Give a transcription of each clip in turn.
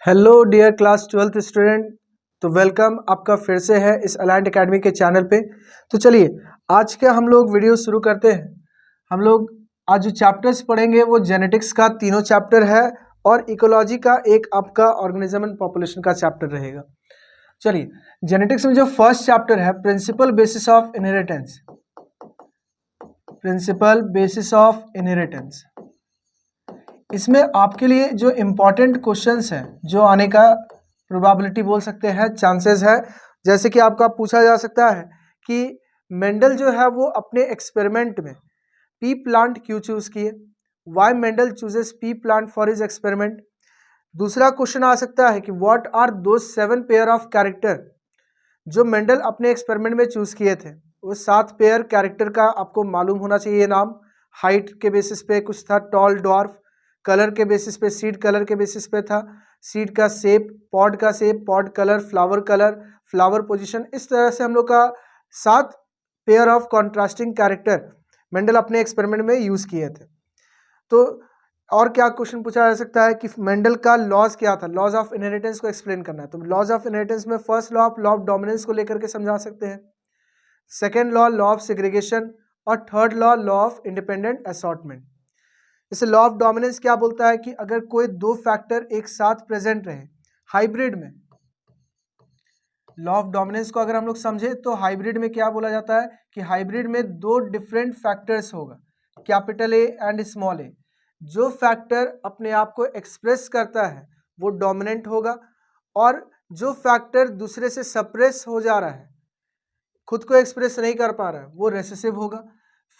Hello dear class 12th student. तो welcome आपका फिर से है इस अलाइंड एकेडमी के चैनल पे। तो चलिए आज के हम लोग वीडियो शुरू करते हैं। हम लोग आज जो चैप्टर्स पढ़ेंगे वो जेनेटिक्स का तीनों चैप्टर है और इकोलॉजी का एक आपका ऑर्गेनिज्म एंड पॉपुलेशन का चैप्टर रहेगा। चलिए जेनेटिक्स में जो फर्स्ट चैप्टर है principle basis of inheritance, principle basis of inheritance, इसमें आपके लिए जो इम्पोर्टेंट क्वेश्चंस हैं जो आने का प्रोबेबिलिटी बोल सकते हैं, चांसेस है, जैसे कि आपका पूछा जा सकता है कि मेंडल जो है वो अपने एक्सपेरिमेंट में पी प्लांट क्यों चूज किए, why Mendel chooses pea plant for his experiment. दूसरा क्वेश्चन आ सकता है कि what are those 7 pair of character जो मेंडल अपने एक्सपेरिमेंट में चूज किए थे। वो 7 पेयर कैरेक्टर का आपको मालूम होना चाहिए नाम। हाइट के बेसिस पे कुछ था, टॉल, डॉर्फ, कलर के बेसिस पे, सीड कलर के बेसिस पे था, सीड का shape, pod colour, flower position, इस तरह से हम लोग का 7 pair of contrasting character Mendel अपने एक्सपेरिमेंट में यूज किए थे। तो और क्या क्वेश्चन पूछा जा सकता है कि मेंडल का लॉज क्या था, लॉज ऑफ इनहेरिटेंस को एक्सप्लेन करना है। तो लॉज ऑफ इनहेरिटेंस में फर्स्ट लॉ ऑफ डोमिनेंस को लेकर के समझा सकते हैं, सेकेंड लॉ ऑफ सेग्रीगेशन, और third law of independent assortment. इसे लॉ ऑफ डोमिनेंस क्या बोलता है कि अगर कोई दो फैक्टर एक साथ प्रेजेंट रहे हाइब्रिड में, लॉ ऑफ डोमिनेंस को अगर हम लोग समझे तो हाइब्रिड में क्या बोला जाता है कि हाइब्रिड में दो डिफरेंट फैक्टर्स होगा, कैपिटल ए एंड स्मॉल ए। जो फैक्टर अपने आप को एक्सप्रेस करता है वो डोमिनेंट होगा, और जो फैक्टर दूसरे से सप्रेस हो जा रहा है, खुद को एक्सप्रेस नहीं कर पा रहा है, वो रेसेसिव होगा।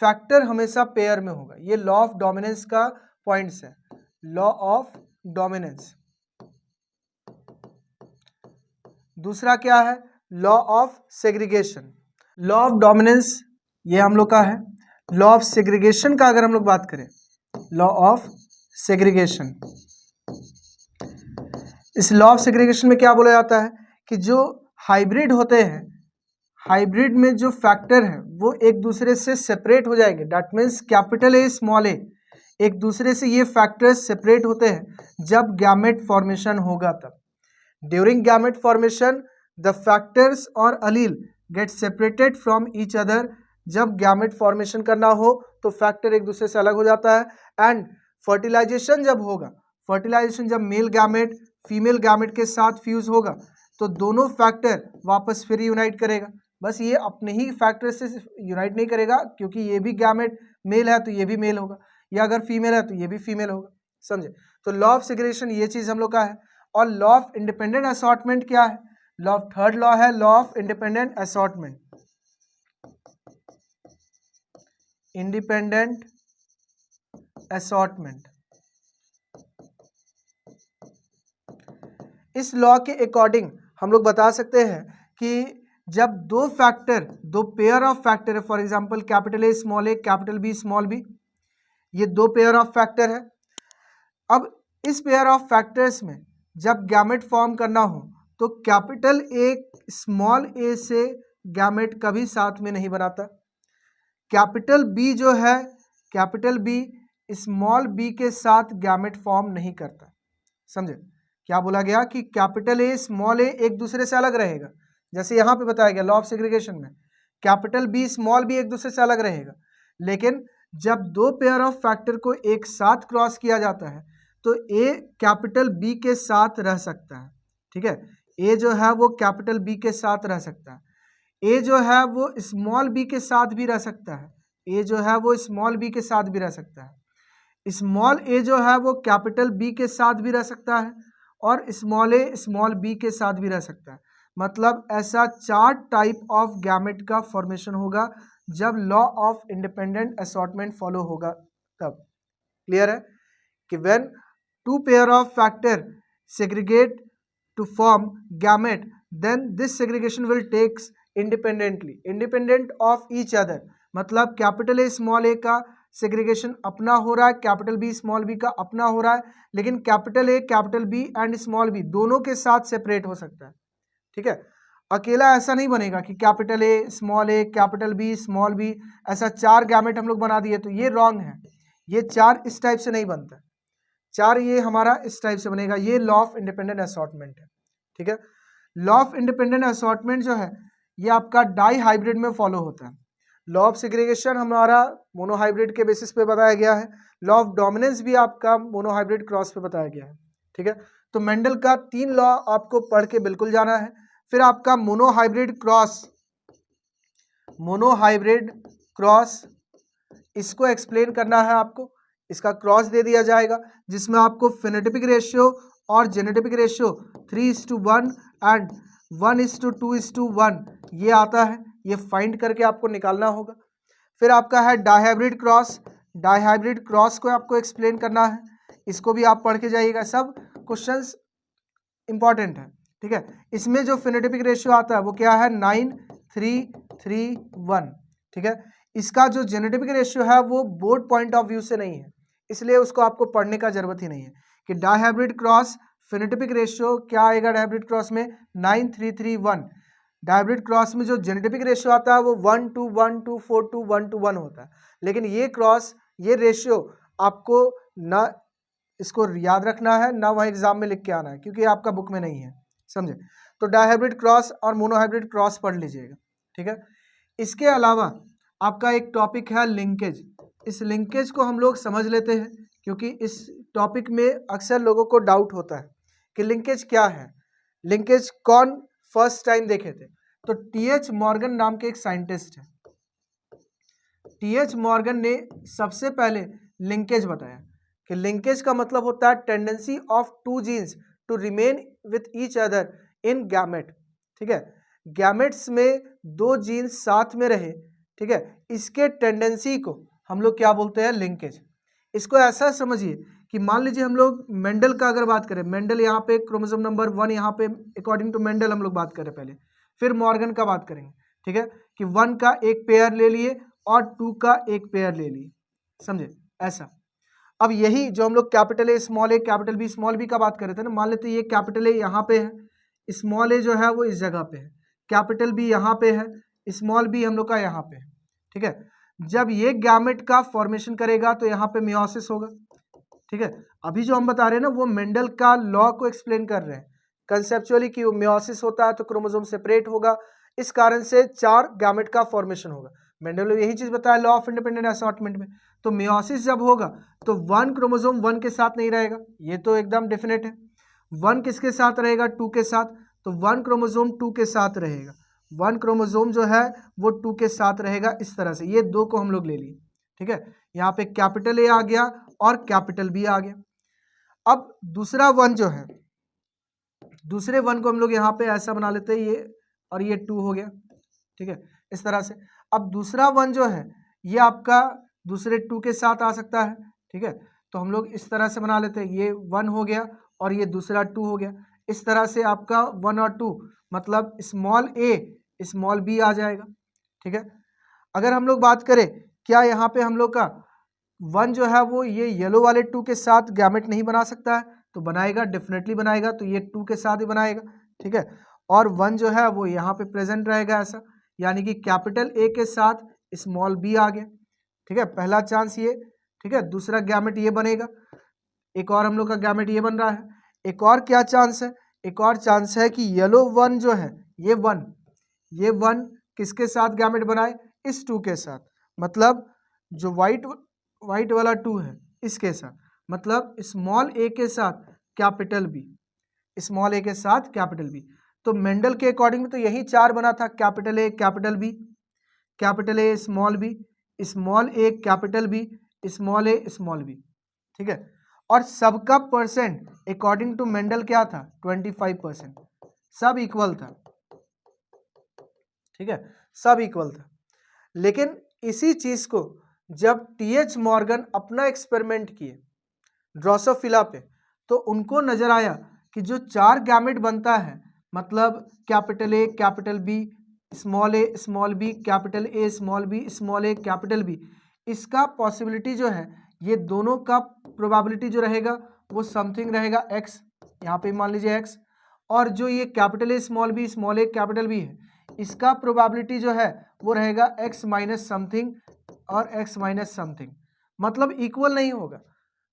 फैक्टर हमेशा पेयर में होगा। ये लॉ ऑफ डोमिनेंस का पॉइंट्स है, लॉ ऑफ डोमिनेंस। दूसरा क्या है, law of segregation. Law of dominance ये हम लोग का है। लॉ ऑफ सेग्रीगेशन का अगर हम लोग बात करें, लॉ ऑफ सेग्रीगेशन, इस लॉ ऑफ सेग्रीगेशन में क्या बोला जाता है कि जो हाइब्रिड होते हैं, हाइब्रिड में जो फैक्टर है वो एक दूसरे से सेपरेट हो जाएंगे। That means capital A small A, एक दूसरे से ये फैक्टर्स सेपरेट होते हैं जब गैमेट फॉर्मेशन होगा तब। During gamete formation the factors और allele get separated from each other. जब गैमेट फॉर्मेशन करना हो तो फैक्टर एक दूसरे से अलग हो जाता है। एंड फर्टिलाइजेशन जब होगा, फर्टिलाइजेशन जब मेल गैमेट फीमेल गैमेट के साथ फ्यूज होगा तो दोनों फैक्टर वापस फिर यूनाइट करेगा। बस ये अपने ही फैक्टर से यूनाइट नहीं करेगा, क्योंकि ये भी गैमेट मेल है तो ये भी मेल होगा, या अगर फीमेल है तो ये भी फीमेल होगा। समझे? तो लॉ ऑफ सेग्रीगेशन ये चीज हम लोग का है। और लॉ ऑफ इंडिपेंडेंट असॉर्टमेंट क्या है, लॉ ऑफ थर्ड लॉ है law of independent assortment. Independent assortment, इस लॉ के अकॉर्डिंग हम लोग बता सकते हैं कि जब दो फैक्टर, दो पेयर ऑफ फैक्टर है, for example capital A small A, capital B small B, ये दो पेयर ऑफ फैक्टर है। अब इस पेयर ऑफ फैक्टर्स में जब गैमेट फॉर्म करना हो तो कैपिटल ए स्मॉल ए से गैमेट कभी साथ में नहीं बनाता। कैपिटल बी जो है, कैपिटल बी स्मॉल बी के साथ गैमेट फॉर्म नहीं करता। समझे? क्या बोला गया कि कैपिटल ए स्मॉल ए एक दूसरे से अलग रहेगा, जैसे यहाँ पे बताया गया लॉ ऑफ सेग्रीगेशन में कैपिटल बी स्मॉल बी एक दूसरे से अलग रहेगा। लेकिन जब दो पेयर ऑफ फैक्टर को एक साथ क्रॉस किया जाता है तो ए कैपिटल बी के साथ रह सकता है। ठीक है, ए जो है वो कैपिटल बी के साथ रह सकता है, ए जो है वो स्मॉल बी के साथ भी रह सकता है, ए जो है वो स्मॉल बी के साथ भी रह सकता है, स्मॉल ए जो है वो कैपिटल बी के साथ भी रह सकता है, और स्मॉल ए स्मॉल बी के साथ भी रह सकता है। मतलब ऐसा 4 टाइप ऑफ गैमेट का फॉर्मेशन होगा जब law of independent assortment follow होगा तब। क्लियर है कि when 2 pair of factor segregate to form gamete then this segregation will takes independently, independent of each other. मतलब कैपिटल ए स्मॉल ए का segregation अपना हो रहा है, कैपिटल बी स्मॉल बी का अपना हो रहा है, लेकिन capital A capital B and small B दोनों के साथ सेपरेट हो सकता है। ठीक है, अकेला ऐसा नहीं बनेगा कि capital A small A capital B small B, ऐसा 4 गैमेट हम लोग बना दिए तो ये रॉन्ग है। ये 4 इस टाइप से नहीं बनता। 4 ये हमारा इस टाइप से बनेगा। ये लॉ ऑफ इंडिपेंडेंट असॉर्टमेंट है, ठीक है। लॉ ऑफ इंडिपेंडेंट असॉर्टमेंट जो है ये आपका डाई हाइब्रिड में फॉलो होता है। लॉ ऑफ सेग्रीगेशन हमारा मोनोहाइब्रिड के बेसिस पे बताया गया है। लॉ ऑफ डोमिनेंस भी आपका मोनोहाइब्रिड क्रॉस पे बताया गया है, ठीक है। तो मेंडल का 3 लॉ आपको पढ़ के बिल्कुल जाना है। फिर आपका मोनोहाइब्रिड क्रॉस इसको एक्सप्लेन करना है आपको। इसका क्रॉस दे दिया जाएगा जिसमें आपको फेनोटाइपिक रेशियो और जेनोटाइपिक रेशियो 3:1 एंड 1:2:1 ये आता है, ये फाइंड करके आपको निकालना होगा। फिर आपका है डायहाइब्रिड क्रॉस को आपको एक्सप्लेन करना है, इसको भी आप पढ़ के जाइएगा। सब क्वेश्चंस इंपॉर्टेंट है, ठीक है। इसमें जो फेनोटाइपिक रेशियो आता है वो क्या है 9:3:1, ठीक है। इसका जो जेनोटाइपिक रेशियो है वो बोर्ड पॉइंट ऑफ व्यू से नहीं है, इसलिए उसको आपको पढ़ने का जरूरत ही नहीं है कि डायहाइब्रिड क्रॉस फेनोटाइपिक रेशियो क्या आएगा। डायहाइब्रिड क्रॉस में 9:3:1। डायहाइब्रिड क्रॉस में जो जेनेटिक रेशियो आता है वो 1:1, 4:1, 1:1 होता है। लेकिन ये क्रॉस ये रेशियो आपको ना इसको याद रखना है ना वह एग्जाम में लिख के आना है, क्योंकि आपका बुक में नहीं है, समझे। तो डायहाइब्रिड क्रॉस और मोनोहाइब्रिड क्रॉस पढ़ लीजिएगा, ठीक है। इसके अलावा आपका एक टॉपिक है लिंकेज। इस लिंकेज को हम लोग समझ लेते हैं, क्योंकि इस टॉपिक में अक्सर लोगों को डाउट होता है कि लिंकेज क्या है। लिंकेज कौन फर्स्ट टाइम देखे थे? तो टीएच मॉर्गन नाम के एक साइंटिस्ट है। टीएच मॉर्गन ने सबसे पहले लिंकेज बताया कि लिंकेज का मतलब होता है tendency of 2 genes to remain with each other in gamete, ठीक है। गैमेट्स में 2 जीन्स साथ में रहे, ठीक है, इसके टेंडेंसी को हम लोग क्या बोलते हैं? लिंकेज। इसको ऐसा समझिए कि मान लीजिए हम लोग मेंडल का अगर बात करें, मेंडल यहाँ पे क्रोमोसोम नंबर 1 यहाँ पे अकॉर्डिंग टू मेंडल हम लोग बात करें पहले, फिर मॉर्गन का बात करेंगे, ठीक है, कि 1 का एक पेयर ले लिए और 2 का एक पेयर ले लिए, समझे ऐसा। अब यही जो हम लोग capital A small A capital B small B का बात कर रहे थे ना, मान लेते ये कैपिटल ए यहाँ पे है, स्मॉल ए जो है वो इस जगह पे है, कैपिटल बी यहाँ पे है, स्मॉल बी हम लोग का यहाँ पे है, ठीक है। जब ये गैमेट का फॉर्मेशन करेगा तो यहाँ पे मियोसिस होगा, ठीक है। अभी जो हम बता रहे हैं ना वो मेंडल का लॉ को एक्सप्लेन कर रहे हैं कंसेप्चुअली कि वो मियोसिस होता है तो क्रोमोसोम सेपरेट होगा, इस कारण से 4 गैमेट का फॉर्मेशन होगा। मेंडल ने यही चीज बताया लॉ ऑफ इंडिपेंडेंट असॉर्टमेंट में। तो मियोसिस जब होगा तो 1 क्रोमोसोम 1 के साथ नहीं रहेगा, ये तो एकदम डेफिनेट है। 1 किसके साथ रहेगा? 2 के साथ। तो 1 क्रोमोसोम 2 के साथ रहेगा, 1 क्रोमोसोम जो है वो 2 के साथ रहेगा, इस तरह से। ये 2 को हम लोग ले लिए, ठीक है। यहाँ पे कैपिटल ए आ गया और कैपिटल बी आ गया। अब दूसरा 1 जो है, दूसरे 1 को हम लोग यहाँ पे ऐसा बना लेते हैं, ये और ये 2 हो गया, ठीक है, इस तरह से। अब दूसरा 1 जो है ये आपका दूसरे 2 के साथ आ सकता है, ठीक है। तो हम लोग इस तरह से बना लेते हैं, ये 1 हो गया और ये दूसरा 2 हो गया। इस तरह से आपका 1 और 2 मतलब स्मॉल ए स्मॉल बी आ जाएगा, ठीक है। अगर हम लोग बात करें क्या यहाँ पे हम लोग का 1 जो है वो ये येलो वाले 2 के साथ गैमेट नहीं बना सकता है? तो बनाएगा, डेफिनेटली बनाएगा। तो ये 2 के साथ ही बनाएगा, ठीक है। और 1 जो है वो यहाँ पे प्रेजेंट रहेगा ऐसा, यानी कि कैपिटल ए के साथ स्मॉल बी आ गया, ठीक है। पहला चांस ये, ठीक है। दूसरा गैमेट ये बनेगा, एक और हम लोग का गैमेट ये बन रहा है। एक और क्या चांस है? एक और चांस है कि येलो 1 जो है ये 1 किसके साथ गैमेट बनाए? इस 2 के साथ, मतलब जो वाइट वाला 2 है इसके साथ, मतलब स्मॉल ए के साथ कैपिटल बी, स्मॉल ए के साथ कैपिटल बी। तो मेंडल के अकॉर्डिंग में तो यही 4 बना था, capital A capital B, capital A small B, small A capital B, small A small B, ठीक है। और सबका परसेंट अकॉर्डिंग टू मेंडल क्या था? 25%, सब इक्वल था, ठीक है, सब इक्वल था। लेकिन इसी चीज को जब टीएच मॉर्गन अपना एक्सपेरिमेंट किए ड्रोसोफिला पे, तो उनको नजर आया कि जो 4 गैमेट बनता है, मतलब capital A capital B small A small B capital A small B small A capital B, इसका पॉसिबिलिटी जो है ये दोनों का प्रोबेबिलिटी जो रहेगा वो समथिंग रहेगा x, यहाँ पे मान लीजिए x। और जो ये capital A small A capital B है, इसका प्रोबेबिलिटी जो है वो रहेगा x माइनस समथिंग और x माइनस समथिंग, मतलब इक्वल नहीं होगा।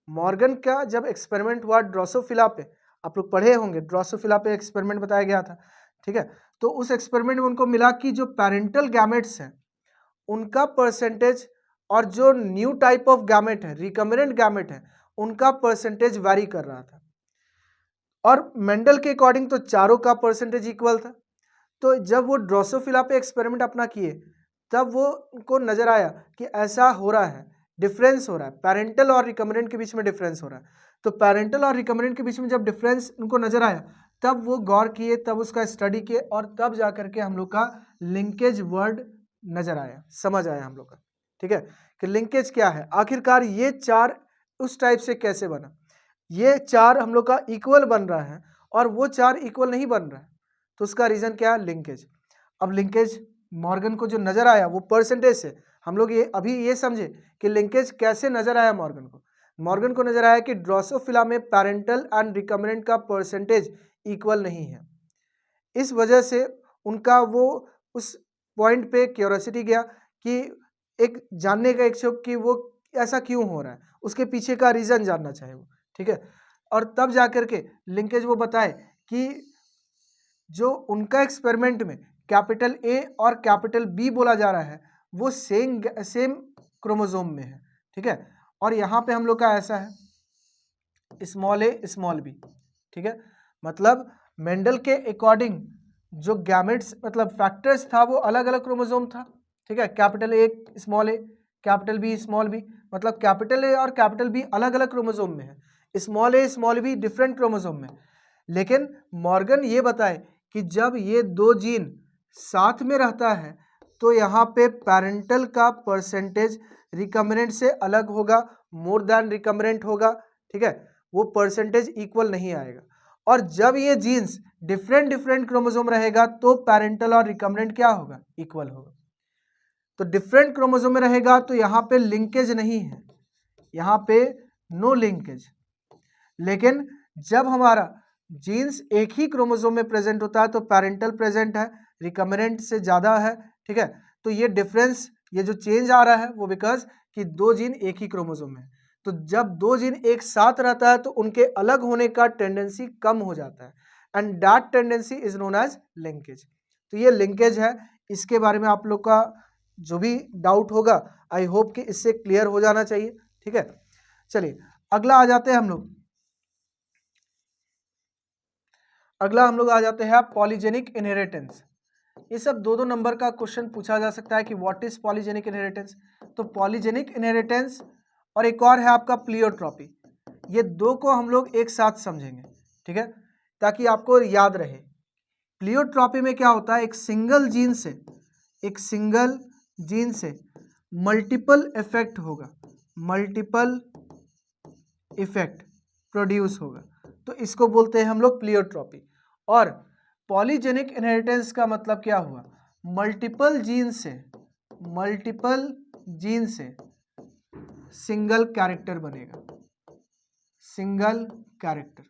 मॉर्गन का जब एक्सपेरिमेंट हुआ ड्रोसोफिला पे, आप लोग पढ़े होंगे, ड्रोसोफिला पे एक्सपेरिमेंट बताया गया था, ठीक है। तो उस एक्सपेरिमेंट में उनको मिला कि जो पैरेंटल गैमेट्स हैं उनका परसेंटेज और जो न्यू टाइप ऑफ गैमेट है, रिकम्बिनेंट गैमेट है, उनका परसेंटेज वैरी कर रहा था। और मेंडल के अकॉर्डिंग तो चारों का परसेंटेज इक्वल था। तो जब वो ड्रोसोफिला पे एक्सपेरिमेंट अपना किए तब वो उनको नजर आया कि ऐसा हो रहा है, डिफरेंस हो रहा है, पैरेंटल और रिकम्बिनेंट के बीच में डिफरेंस हो रहा है। तो पैरेंटल और रिकम्बिनेंट के बीच में जब डिफरेंस उनको नजर आया तब वो गौर किए, तब उसका स्टडी किए, और तब जा करके हम लोग का लिंकेज वर्ड नजर आया, समझ आया हम लोग का, ठीक है, कि लिंकेज क्या है। आखिरकार ये चार उस टाइप से कैसे बना, ये चार हम लोग का इक्वल बन रहा है और वो चार इक्वल नहीं बन रहा है, तो उसका रीजन क्या है, लिंकेज। अब लिंकेज मॉर्गन को जो नजर आया वो परसेंटेज से, हम लोग ये अभी ये समझे कि लिंकेज कैसे नजर आया मॉर्गन को। मॉर्गन को नजर आया कि ड्रोसोफिला में पैरेंटल एंड रिकम्बिनेंट का परसेंटेज इक्वल नहीं है। इस वजह से उनका वो उस पॉइंट पे क्यूरियोसिटी गया कि एक जानने का इच्छुक कि वो ऐसा क्यों हो रहा है, उसके पीछे का रीजन जानना चाहे वो, ठीक है। और तब जाकर के लिंकेज वो बताए कि जो उनका एक्सपेरिमेंट में कैपिटल ए और कैपिटल बी बोला जा रहा है वो सेम क्रोमोसोम में है, ठीक है। और यहाँ पे हम लोग का ऐसा है स्मॉल ए स्मॉल बी, ठीक है। मतलब मेंडल के अकॉर्डिंग जो गैमेट्स मतलब फैक्टर्स था वो अलग अलग क्रोमोसोम था, ठीक है। Capital A small A, capital B small B, मतलब कैपिटल ए और कैपिटल बी अलग अलग क्रोमोसोम में है, small A small B different chromosome में। लेकिन मॉर्गन ये बताए कि जब ये दो जीन साथ में रहता है तो यहाँ पे पैरेंटल का परसेंटेज रिकम्बिनेंट से अलग होगा, मोर देन रिकम्बिनेंट होगा, ठीक है, वो परसेंटेज इक्वल नहीं आएगा। और जब ये जीन्स डिफरेंट डिफरेंट क्रोमोसोम रहेगा तो पैरेंटल और रिकम्बिनेंट क्या होगा, इक्वल होगा। तो डिफरेंट क्रोमोसोम में रहेगा तो यहाँ पे लिंकेज नहीं है, यहाँ पे नो लिंकेज। लेकिन जब हमारा जीन्स एक ही क्रोमोसोम में प्रेजेंट होता है तो पैरेंटल प्रेजेंट है, रिकम्बिनेंट से ज़्यादा है, ठीक है। तो ये डिफरेंस, ये जो चेंज आ रहा है वो बिकॉज कि दो जीन एक ही क्रोमोसोम में है। तो जब दो जीन एक साथ रहता है तो उनके अलग होने का टेंडेंसी कम हो जाता है, and that tendency is known as linkage. तो ये लिंकेज है। इसके बारे में आप लोग का जो भी डाउट होगा आई होप कि इससे क्लियर हो जाना चाहिए, ठीक है। चलिए अगला आ जाते हैं हम लोग, अगला हम लोग आ जाते हैं पॉलीजेनिक इनहेरिटेंस। ये सब दो दो नंबर का क्वेश्चन पूछा जा सकता है कि व्हाट इज पॉलीजेनिक इनहेरिटेंस। तो पॉलीजेनिक इनहेरिटेंस और एक और है आपका प्लियोट्रॉपी, ये दो को हम लोग एक साथ समझेंगे, ठीक है, ताकि आपको याद रहे। प्लियोट्रॉपी में क्या होता है, एक सिंगल जीन से मल्टीपल इफेक्ट होगा, मल्टीपल इफेक्ट प्रोड्यूस होगा, तो इसको बोलते हैं हम लोग प्लियोट्रॉपी। और पॉलीजेनिक इनहेरिटेंस का मतलब क्या हुआ, मल्टीपल जीन से सिंगल कैरेक्टर बनेगा, सिंगल कैरेक्टर।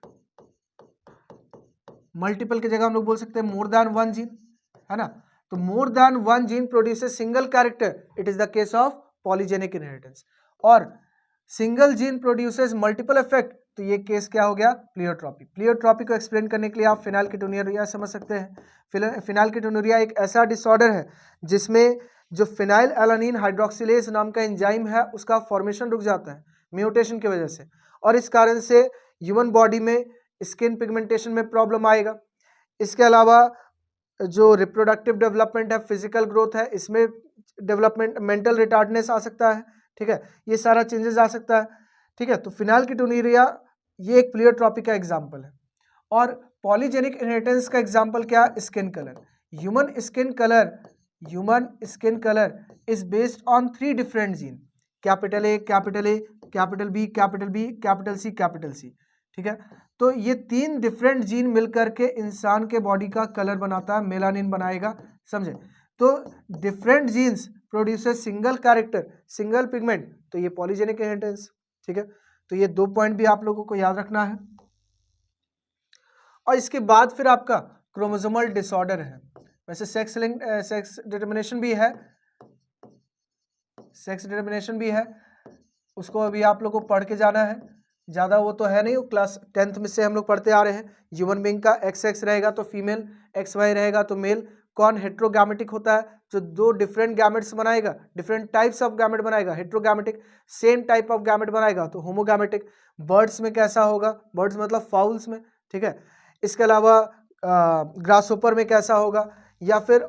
मल्टीपल की जगह हम लोग बोल सकते हैं मोर देन वन जीन, है ना। तो more than one gene produces single character, it is the case of polygenic inheritance. और single gene produces multiple effect, तो ये केस क्या हो गया, प्लियोट्रॉपी। प्लियोट्रॉपी को एक्सप्लेन करने के लिए आप फिनाइलकीटोनुरिया समझ सकते हैं। फिनाइलकीटोनुरिया एक ऐसा डिसऑर्डर है जिसमें जो फिनाइल एलानिन हाइड्रोक्सिलेज नाम का एंजाइम है उसका फॉर्मेशन रुक जाता है म्यूटेशन की वजह से, और इस कारण से ह्यूमन बॉडी में स्किन पिगमेंटेशन में प्रॉब्लम आएगा। इसके अलावा जो रिप्रोडक्टिव डेवलपमेंट है, फिजिकल ग्रोथ है, इसमें डेवलपमेंट, मेंटल रिटार्डनेस आ सकता है, ठीक है, ये सारा चेंजेस आ सकता है, ठीक है। तो फिनाइलकीटोनुरिया ये एक प्लियोट्रॉपी का एग्जाम्पल है। और पॉलीजेनिक इनहेरिटेंस का एग्जाम्पल क्या, skin colour. Human skin colour is based on 3 different gene, capital A, capital B, capital C, ठीक है। तो ये 3 डिफरेंट जीन मिलकर के इंसान के बॉडी का कलर बनाता है, मेलानिन बनाएगा, समझे। तो different genes produces single character, single pigment, तो ये पॉलीजेनिक इनहेरिटेंस, ठीक है। तो ये 2 पॉइंट भी आप लोगों को याद रखना है। और इसके बाद फिर आपका क्रोमोसोमल डिसऑर्डर है। वैसे सेक्स डिटर्मिनेशन भी है, उसको अभी आप लोग को पढ़ के जाना है। ज़्यादा वो तो है नहीं, वो क्लास 10th में से हम लोग पढ़ते आ रहे हैं। ह्यूमन बींग का XX रहेगा तो फीमेल, XY रहेगा तो मेल। कौन हेट्रोगैमेटिक होता है? जो दो डिफरेंट गैमेट्स बनाएगा, डिफरेंट टाइप्स ऑफ गैमेट बनाएगा, हेट्रोगैमेटिक। सेम टाइप ऑफ गैमेट बनाएगा तो होमोगैमेटिक। बर्ड्स में कैसा होगा? बर्ड्स मतलब फाउल्स में, ठीक है। इसके अलावा ग्रासहोपर में कैसा होगा? या फिर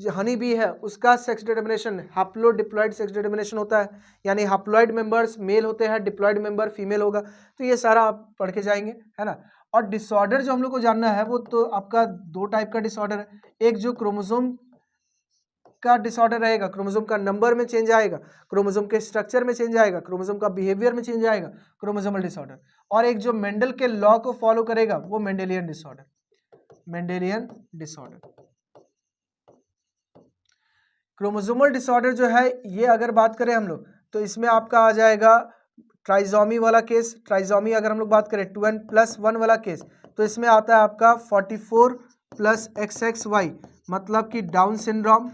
हनी बी है उसका सेक्स डिटर्मिनेशन हैप्लोडिप्लॉइड सेक्स डिटर्मिनेशन होता है, यानी हैप्लॉइड मेंबर्स मेल होते हैं, डिप्लॉइड मेंबर फीमेल होगा। तो ये सारा आप पढ़ के जाएंगे, है ना। और डिसऑर्डर जो हम लोग को जानना है वो तो आपका दो टाइप का डिसऑर्डर है। एक जो क्रोमोसोम का डिसऑर्डर रहेगा, क्रोमोसोम का नंबर में चेंज आएगा, क्रोमोसोम के स्ट्रक्चर में चेंज आएगा, क्रोमोसोम का बिहेवियर में चेंज आएगा, क्रोमोसोमल डिसऑर्डर। और एक जो मेंडल के लॉ को फॉलो करेगा वो Mendelian disorder, Mendelian disorder. Chromosomal disorder जो है ये अगर बात करें हम लोग तो इसमें आपका आ जाएगा ट्राइजोमी वाला केस। ट्राइजोमी अगर हम लोग बात करें 2n+1 वाला केस तो इसमें आता है आपका 44+XXY, मतलब कि डाउन सिंड्रोम।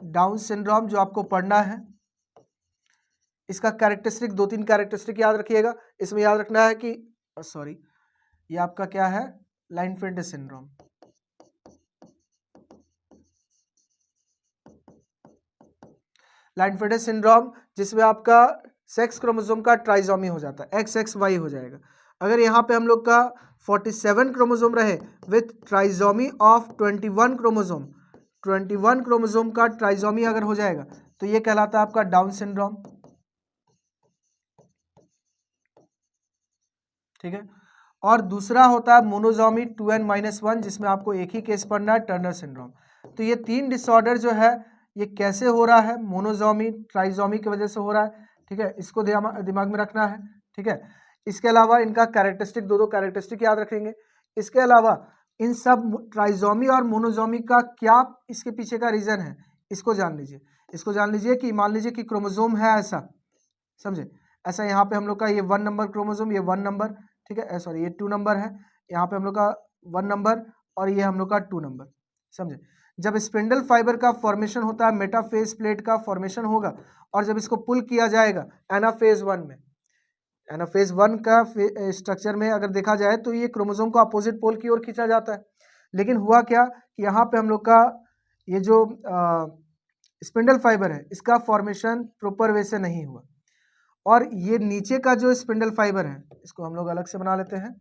डाउन सिंड्रोम जो आपको पढ़ना है, इसका कैरेक्टरिस्टिक 2-3 कैरेक्टरिस्टिक याद रखिएगा। इसमें याद रखना है कि सॉरी ये आपका क्या है, लाइनफेल्ड सिंड्रोम। लाइनफेल्ड सिंड्रोम जिसमें आपका सेक्स क्रोमोसोम का ट्राइजोमी हो जाता है, XXY हो जाएगा। अगर यहाँ पे हम लोग का 47 क्रोमोसोम रहे with trisomy of 21 chromosome, 21 chromosome का ट्राइजोमी अगर हो जाएगा तो ये कहलाता है आपका डाउन सिंड्रोम, ठीक है। और दूसरा होता है मोनोजोमी 2n-1 जिसमें आपको एक ही केस पढ़ना है, टर्नर सिंड्रोम। तो ये तीन डिसऑर्डर जो है ये कैसे हो रहा है? मोनोजोमी ट्राइजोमी की वजह से हो रहा है, ठीक है। इसको दिमाग में रखना है, ठीक है। इसके अलावा इनका कैरेक्टरिस्टिक, दो कैरेक्टरिस्टिक याद रखेंगे। इसके अलावा इन सब ट्राइजोमी और मोनोजोमी का क्या इसके पीछे का रीजन है, इसको जान लीजिए। इसको जान लीजिए कि मान लीजिए कि क्रोमोसोम है ऐसा, समझे, ऐसा यहाँ पे हम लोग का ये 1 नंबर क्रोमोसोम, ये 1 नंबर, ठीक है, सॉरी ये 2 नंबर है, यहाँ पे हम लोग का 1 नंबर और ये हम लोग का 2 नंबर, समझे। जब स्पिंडल फाइबर का फॉर्मेशन होता है, मेटाफेज प्लेट का फॉर्मेशन होगा और जब इसको पुल किया जाएगा एनाफेज 1 में, एनाफेज 1 का स्ट्रक्चर में अगर देखा जाए तो ये क्रोमोसोम को अपोजिट पोल की ओर खींचा जाता है। लेकिन हुआ क्या कि यहाँ पे हम लोग का ये जो स्पिंडल फाइबर है इसका फॉर्मेशन प्रॉपर वे से नहीं हुआ, और ये नीचे का जो स्पिंडल फाइबर है इसको हम लोग अलग से बना लेते हैं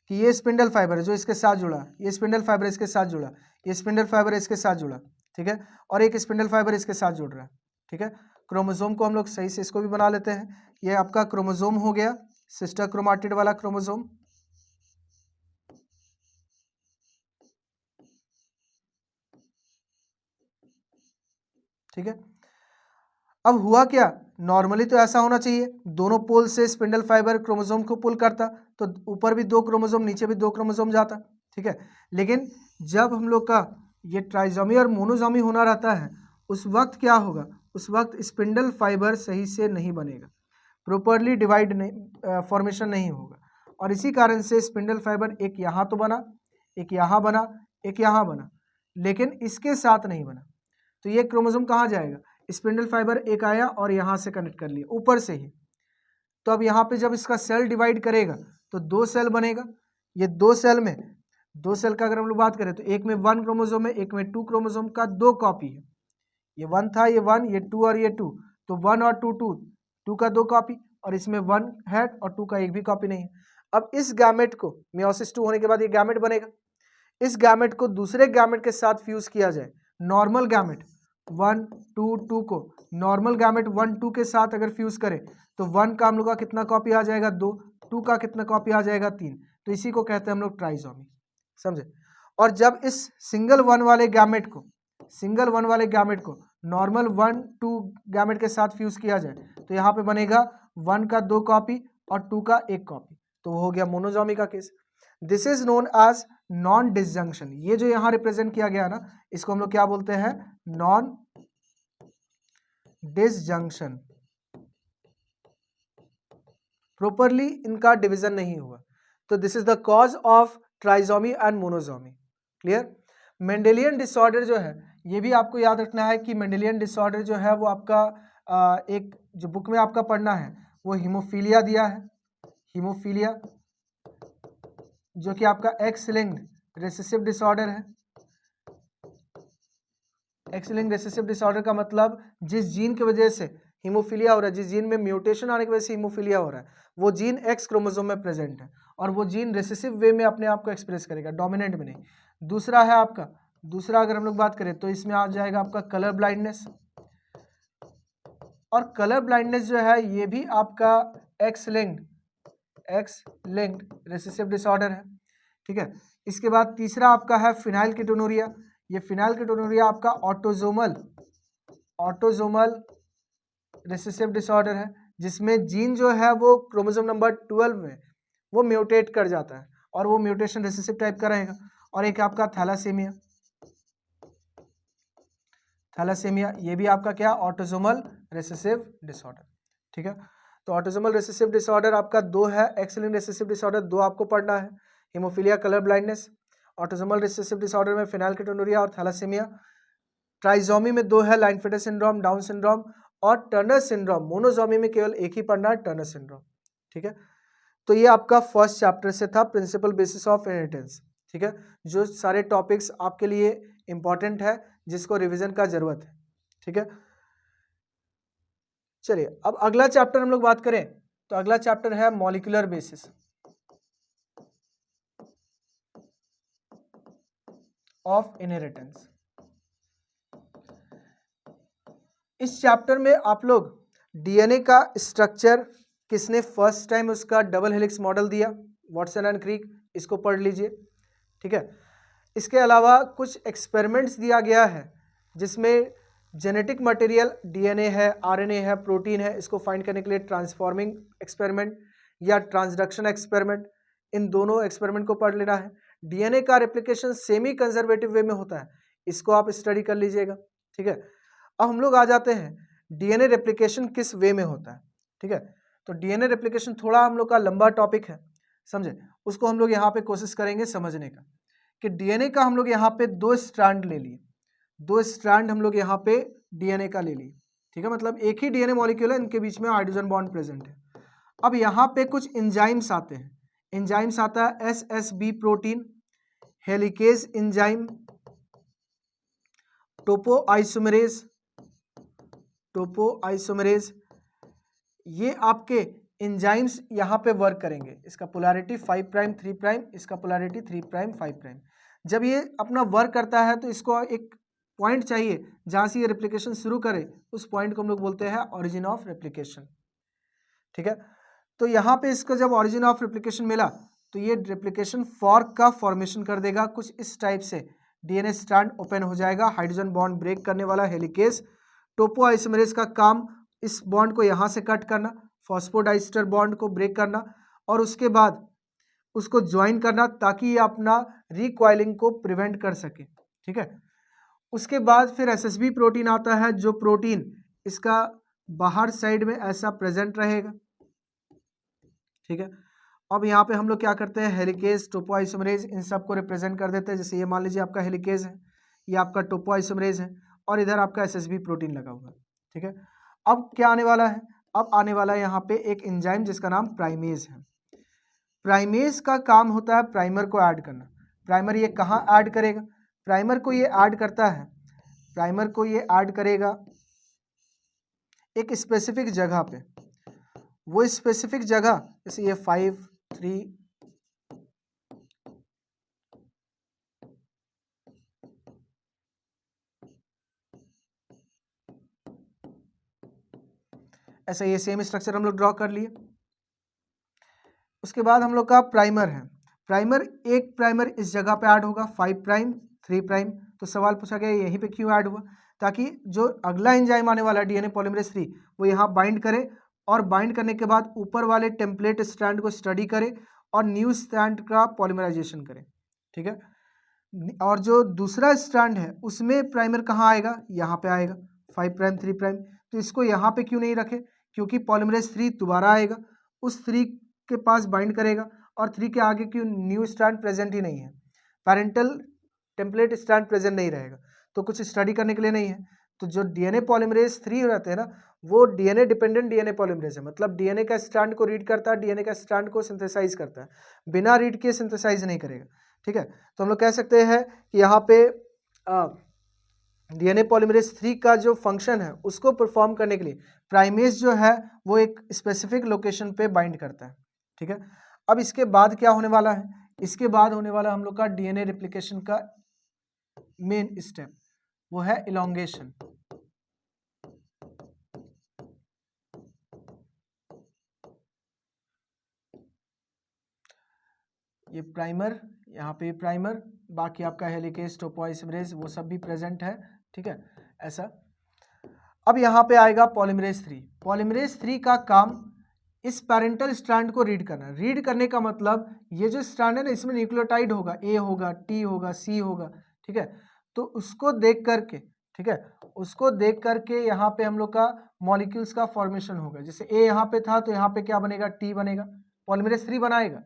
कि ये स्पिंडल फाइबर है जो इसके साथ जुड़ा, ये स्पिंडल फाइबर इसके साथ जुड़ा, ये स्पिंडल फाइबर इसके साथ जुड़ा, ठीक है, और एक स्पिंडल फाइबर इसके साथ जुड़ रहा है, ठीक है। क्रोमोसोम को हम लोग सही से इसको भी बना लेते हैं। ये आपका क्रोमोसोम हो गया, सिस्टर क्रोमाटिड वाला क्रोमोसोम, ठीक है। अब हुआ क्या, नॉर्मली तो ऐसा होना चाहिए दोनों पोल से स्पिंडल फाइबर क्रोमोसोम को पुल करता तो ऊपर भी 2 क्रोमोसोम नीचे भी 2 क्रोमोसोम जाता, ठीक है। लेकिन जब हम लोग का ये ट्राइजोमी और मोनोजोमी होना रहता है उस वक्त क्या होगा, उस वक्त स्पिंडल फाइबर सही से नहीं बनेगा, प्रॉपरली डिवाइड नहीं, फॉर्मेशन नहीं होगा, और इसी कारण से स्पिंडल फाइबर एक यहाँ तो बना, एक यहाँ बना, एक यहाँ बना, लेकिन इसके साथ नहीं बना। तो ये क्रोमोसोम कहाँ जाएगा, स्पिंडल फाइबर एक आया और यहाँ से कनेक्ट कर लिया ऊपर से ही। तो अब यहाँ पे जब इसका सेल डिवाइड करेगा तो 2 सेल बनेगा। ये 2 सेल में, 2 सेल का अगर हम लोग बात करें तो एक में 1 क्रोमोसोम है, एक में 2 क्रोमोसोम का 2 कॉपी है। ये 1 था, ये 1, ये 2 और ये 2, तो 1 और 2 2, 2 का 2 कॉपी, और इसमें 1 है और 2 का एक भी कॉपी नहीं है। अब इस गैमेट को मियोसिस 2 होने के बाद ये गैमेट बनेगा, इस गैमेट को दूसरे गैमेट के साथ फ्यूज किया जाए, नॉर्मल गैमेट 1 2 2 को नॉर्मल गैमेट 1 2 के साथ अगर फ्यूज करें तो 1 का हम लोग का कितना कॉपी आ जाएगा 2, 2 का कितना कॉपी आ जाएगा 3, तो इसी को कहते हैं हम लोग ट्राइजोमी, समझे। और जब इस सिंगल 1 वाले गैमेट को, सिंगल 1 वाले गैमेट को नॉर्मल 1 2 गैमेट के साथ फ्यूज किया जाए तो यहाँ पे बनेगा 1 का 2 कॉपी और 2 का 1 कॉपी, तो वो हो गया मोनोजोमी का case. This is known as non disjunction. ये जो यहाँ रिप्रेजेंट किया गया ना इसको हम लोग क्या बोलते हैं, नॉन डिसजंक्शन। प्रॉपरली इनका डिवीजन नहीं हुआ, तो this is the cause of trisomy and monosomy. Clear. Mendelian disorder जो है ये भी आपको याद रखना है कि मेंडेलियन डिसऑर्डर जो है वो आपका एक जो बुक में आपका पढ़ना है वो हीमोफीलिया दिया है, हीमोफीलिया, जो कि आपका एक्स लिंक्ड रिसेसिव डिसऑर्डर है। एक्स लिंक्ड रिसेसिव डिसऑर्डर का मतलब जिस जीन की वजह से हीमोफीलिया हो रहा है, जिस जीन में म्यूटेशन आने की वजह से हीमोफीलिया हो रहा है, वो जीन एक्स क्रोमोसोम में प्रेजेंट है और वो जीन रिसेसिव वे में अपने आप को एक्सप्रेस करेगा, डोमिनेंट में नहीं। दूसरा है आपका, दूसरा अगर हम लोग बात करें तो इसमें आ जाएगा आपका कलर ब्लाइंडनेस, और कलर ब्लाइंडनेस जो है ये भी आपका एक्स लिंक्ड रिसेसिव डिसऑर्डर है, ठीक है। इसके बाद तीसरा आपका है फिनाइलकीटोनुरिया। ये फिनाइलकीटोनुरिया आपका ऑटोजोमल रिसेसिव डिसऑर्डर है, जिसमें जीन जो है वो क्रोमोसोम नंबर 12 में वो म्यूटेट कर जाता है और वो म्यूटेशन रिसेसिव टाइप का रहेगा। और एक आपका थैलासेमिया, थैलासेमिया ये भी आपका क्या, ऑटोसोमल रिसेसिव डिसऑर्डर, ठीक है। तो ऑटोसोमल रिसेसिव डिसऑर्डर आपका दो है, एक्स लिंक्ड रिसेसिव डिसऑर्डर दो आपको पढ़ना है, haemophilia, colour blindness. Autosomal recessive disorder में फिनाइलकीटोनुरिया और थैलासेमिया। ट्राइजोमी में दो है, लाइनफेडर सिंड्रोम, डाउन सिंड्रोम और टर्नर सिंड्रोम। मोनोजोमी में केवल एक ही पढ़ना है, टर्नर सिंड्रोम, ठीक है। तो ये आपका फर्स्ट चैप्टर से था, प्रिंसिपल बेसिस ऑफ इनहेरिटेंस, ठीक है। जो सारे टॉपिक्स आपके लिए इंपॉर्टेंट है, जिसको रिवीजन का जरूरत है, ठीक है। चलिए अब अगला चैप्टर हम लोग बात करें तो अगला चैप्टर है मॉलिक्यूलर बेसिस ऑफ इनहेरिटेंस। इस चैप्टर में आप लोग डीएनए का स्ट्रक्चर, किसने फर्स्ट टाइम उसका डबल हेलिक्स मॉडल दिया, वाटसन एंड क्रिक, इसको पढ़ लीजिए, ठीक है। इसके अलावा कुछ एक्सपेरिमेंट्स दिया गया है जिसमें जेनेटिक मटेरियल डीएनए है, आरएनए है, प्रोटीन है, इसको फाइंड करने के लिए ट्रांसफॉर्मिंग एक्सपेरिमेंट या ट्रांसडक्शन एक्सपेरिमेंट, इन दोनों एक्सपेरिमेंट को पढ़ लेना है। डीएनए का रेप्लिकेशन सेमी कंजर्वेटिव वे में होता है, इसको आप स्टडी कर लीजिएगा, ठीक है। अब हम लोग आ जाते हैं डीएनए रेप्लिकेशन किस वे में होता है, ठीक है। तो डीएनए रेप्लिकेशन थोड़ा हम लोग का लंबा टॉपिक है, समझे, उसको हम लोग यहाँ पे कोशिश करेंगे समझने का कि डीएनए का हम लोग यहाँ पे दो स्ट्रैंड ले लिए, दो स्ट्रैंड हम लोग यहाँ पे डीएनए का ले लिए, ठीक है। मतलब एक ही डीएनए मॉलिक्यूल है, इनके बीच में हाइड्रोजन बॉन्ड प्रेजेंट है। अब यहाँ पे कुछ एंजाइम्स आते हैं, एंजाइम्स आता है SSB protein, helicase enzyme, topoisomerase, ये आपके एंजाइम्स यहाँ पे वर्क करेंगे। इसका पोलैरिटी 5 प्राइम 3 प्राइम, इसका पोलैरिटी 3 प्राइम 5 प्राइम। जब ये अपना वर्क करता है तो इसको एक पॉइंट चाहिए जहाँ से ये रेप्लिकेशन शुरू करे, उस पॉइंट को हम लोग बोलते हैं ऑरिजिन ऑफ रेप्लिकेशन, ठीक है। तो यहाँ पे इसको जब ऑरिजिन ऑफ रेप्लिकेशन मिला तो ये रेप्लिकेशन फॉर्क का फॉर्मेशन कर देगा, कुछ इस टाइप से डीएनए स्ट्रैंड ओपन हो जाएगा, हाइड्रोजन बॉन्ड ब्रेक करने वाला हेलिकेज। टोपोआइसोमरेज का काम इस बॉन्ड को यहाँ से कट करना, फॉस्फोडाइस्टर बॉन्ड को ब्रेक करना और उसके बाद उसको ज्वाइन करना ताकि ये अपना रिकॉइलिंग को प्रिवेंट कर सके, ठीक है। उसके बाद फिर एसएसबी प्रोटीन आता है, जो प्रोटीन इसका बाहर साइड में ऐसा प्रेजेंट रहेगा, ठीक है। अब यहाँ पे हम लोग क्या करते हैं, हेलिकेज, टोपोआइसोमरेज, इन सब को रिप्रेजेंट कर देते हैं। जैसे ये मान लीजिए आपका हेलिकेज है, ये आपका टोपोआइसोमरेज है और इधर आपका एसएसबी प्रोटीन लगा हुआ है, ठीक है। अब क्या आने वाला है, अब आने वाला है यहाँ पे एक एंजाइम जिसका नाम प्राइमेज है। प्राइमेज का काम होता है प्राइमर को ऐड करना। प्राइमर ये कहाँ ऐड करेगा, प्राइमर को ये ऐड करता है, प्राइमर को ये ऐड करेगा एक स्पेसिफिक जगह पे। वो स्पेसिफिक जगह जैसे ये 5 3 ऐसा, ये सेम स्ट्रक्चर हम लोग ड्रॉ कर लिए। उसके बाद हम लोग का प्राइमर है, प्राइमर, एक प्राइमर इस जगह पे ऐड होगा 5 प्राइम 3 प्राइम। तो सवाल पूछा गया यहीं पे क्यों ऐड हुआ, ताकि जो अगला एंजाइम आने वाला है डीएनए पॉलीमरेज 3 वो यहाँ बाइंड करे और बाइंड करने के बाद ऊपर वाले टेम्पलेट स्ट्रैंड को स्टडी करे और न्यू स्ट्रैंड का पॉलीमराइजेशन करे, ठीक है। और जो दूसरा स्ट्रैंड है उसमें प्राइमर कहाँ आएगा, यहाँ पे आएगा 5 प्राइम 3 प्राइम। तो इसको यहाँ पे क्यों नहीं रखे, क्योंकि पॉलीमरेज 3 दोबारा आएगा, उस 3 के पास बाइंड करेगा और 3 के आगे क्यों न्यू स्ट्रैंड प्रेजेंट ही नहीं है, पैरेंटल टेम्पलेट स्ट्रैंड प्रेजेंट नहीं रहेगा, तो कुछ स्टडी करने के लिए नहीं है। तो जो डीएनए पॉलीमरेज 3 रहते हैं ना, वो डीएनए डिपेंडेंट डीएनए पॉलीमरेज है, मतलब डीएनए का स्ट्रैंड को रीड करता है, डीएनए का स्ट्रैंड को सिंथेसाइज करता है, बिना रीड किए सिंथेसाइज नहीं करेगा। ठीक है, तो हम लोग कह सकते हैं कि यहाँ पे डीएनए पॉलीमरेज 3 का जो फंक्शन है उसको परफॉर्म करने के लिए प्राइमेज जो है वो एक स्पेसिफिक लोकेशन पे बाइंड करता है। ठीक है, अब इसके बाद क्या होने वाला है, इसके बाद होने वाला हम लोग का डीएनए रेप्लिकेशन का मेन स्टेप, वो है इलॉन्गेशन। ये प्राइमर, यहाँ पे प्राइमर, बाकी आपका हेलिकेज टोपोइसमरेज वो सब भी प्रेजेंट है। ठीक है, ऐसा। अब यहाँ पे आएगा पॉलीमरेज 3। पॉलीमरेज 3 का काम इस पैरेंटल स्ट्रैंड को रीड करना। रीड करने का मतलब ये जो स्ट्रैंड है ना, इसमें न्यूक्लियोटाइड होगा, ए होगा, टी होगा, सी होगा। ठीक है, तो उसको देख करके, ठीक है, उसको देख करके यहाँ पे हम लोग का मॉलिक्यूल्स का फॉर्मेशन होगा। जैसे ए यहाँ पे था तो यहाँ पे क्या बनेगा, टी बनेगा, पॉलीमरेज 3 बनाएगा।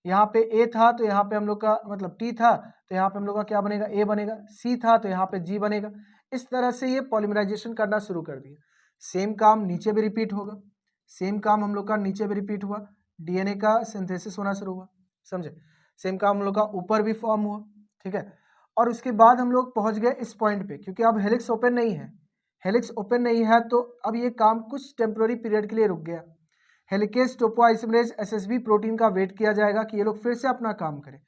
यहाँ पे ए था तो यहाँ पे हम लोग का मतलब टी था तो यहाँ पे हम लोग का क्या बनेगा, ए बनेगा। सी था तो यहाँ पे जी बनेगा। इस तरह से ये पॉलीमराइजेशन करना शुरू कर दिया। सेम काम नीचे भी रिपीट होगा, सेम काम हम लोग का नीचे भी रिपीट हुआ, डीएनए का सिंथेसिस होना शुरू हुआ, समझे। सेम काम हम लोग का ऊपर भी फॉर्म हुआ। ठीक है, और उसके बाद हम लोग पहुंच गए इस पॉइंट पे, क्योंकि अब हेलिक्स ओपन नहीं है। हेलिक्स ओपन नहीं है तो अब ये काम कुछ टेम्प्रोरी पीरियड के लिए रुक गया। हेलिकेज टोपोआइसोमरेज एसएसबी प्रोटीन का वेट किया जाएगा कि ये लोग फिर से अपना काम करें,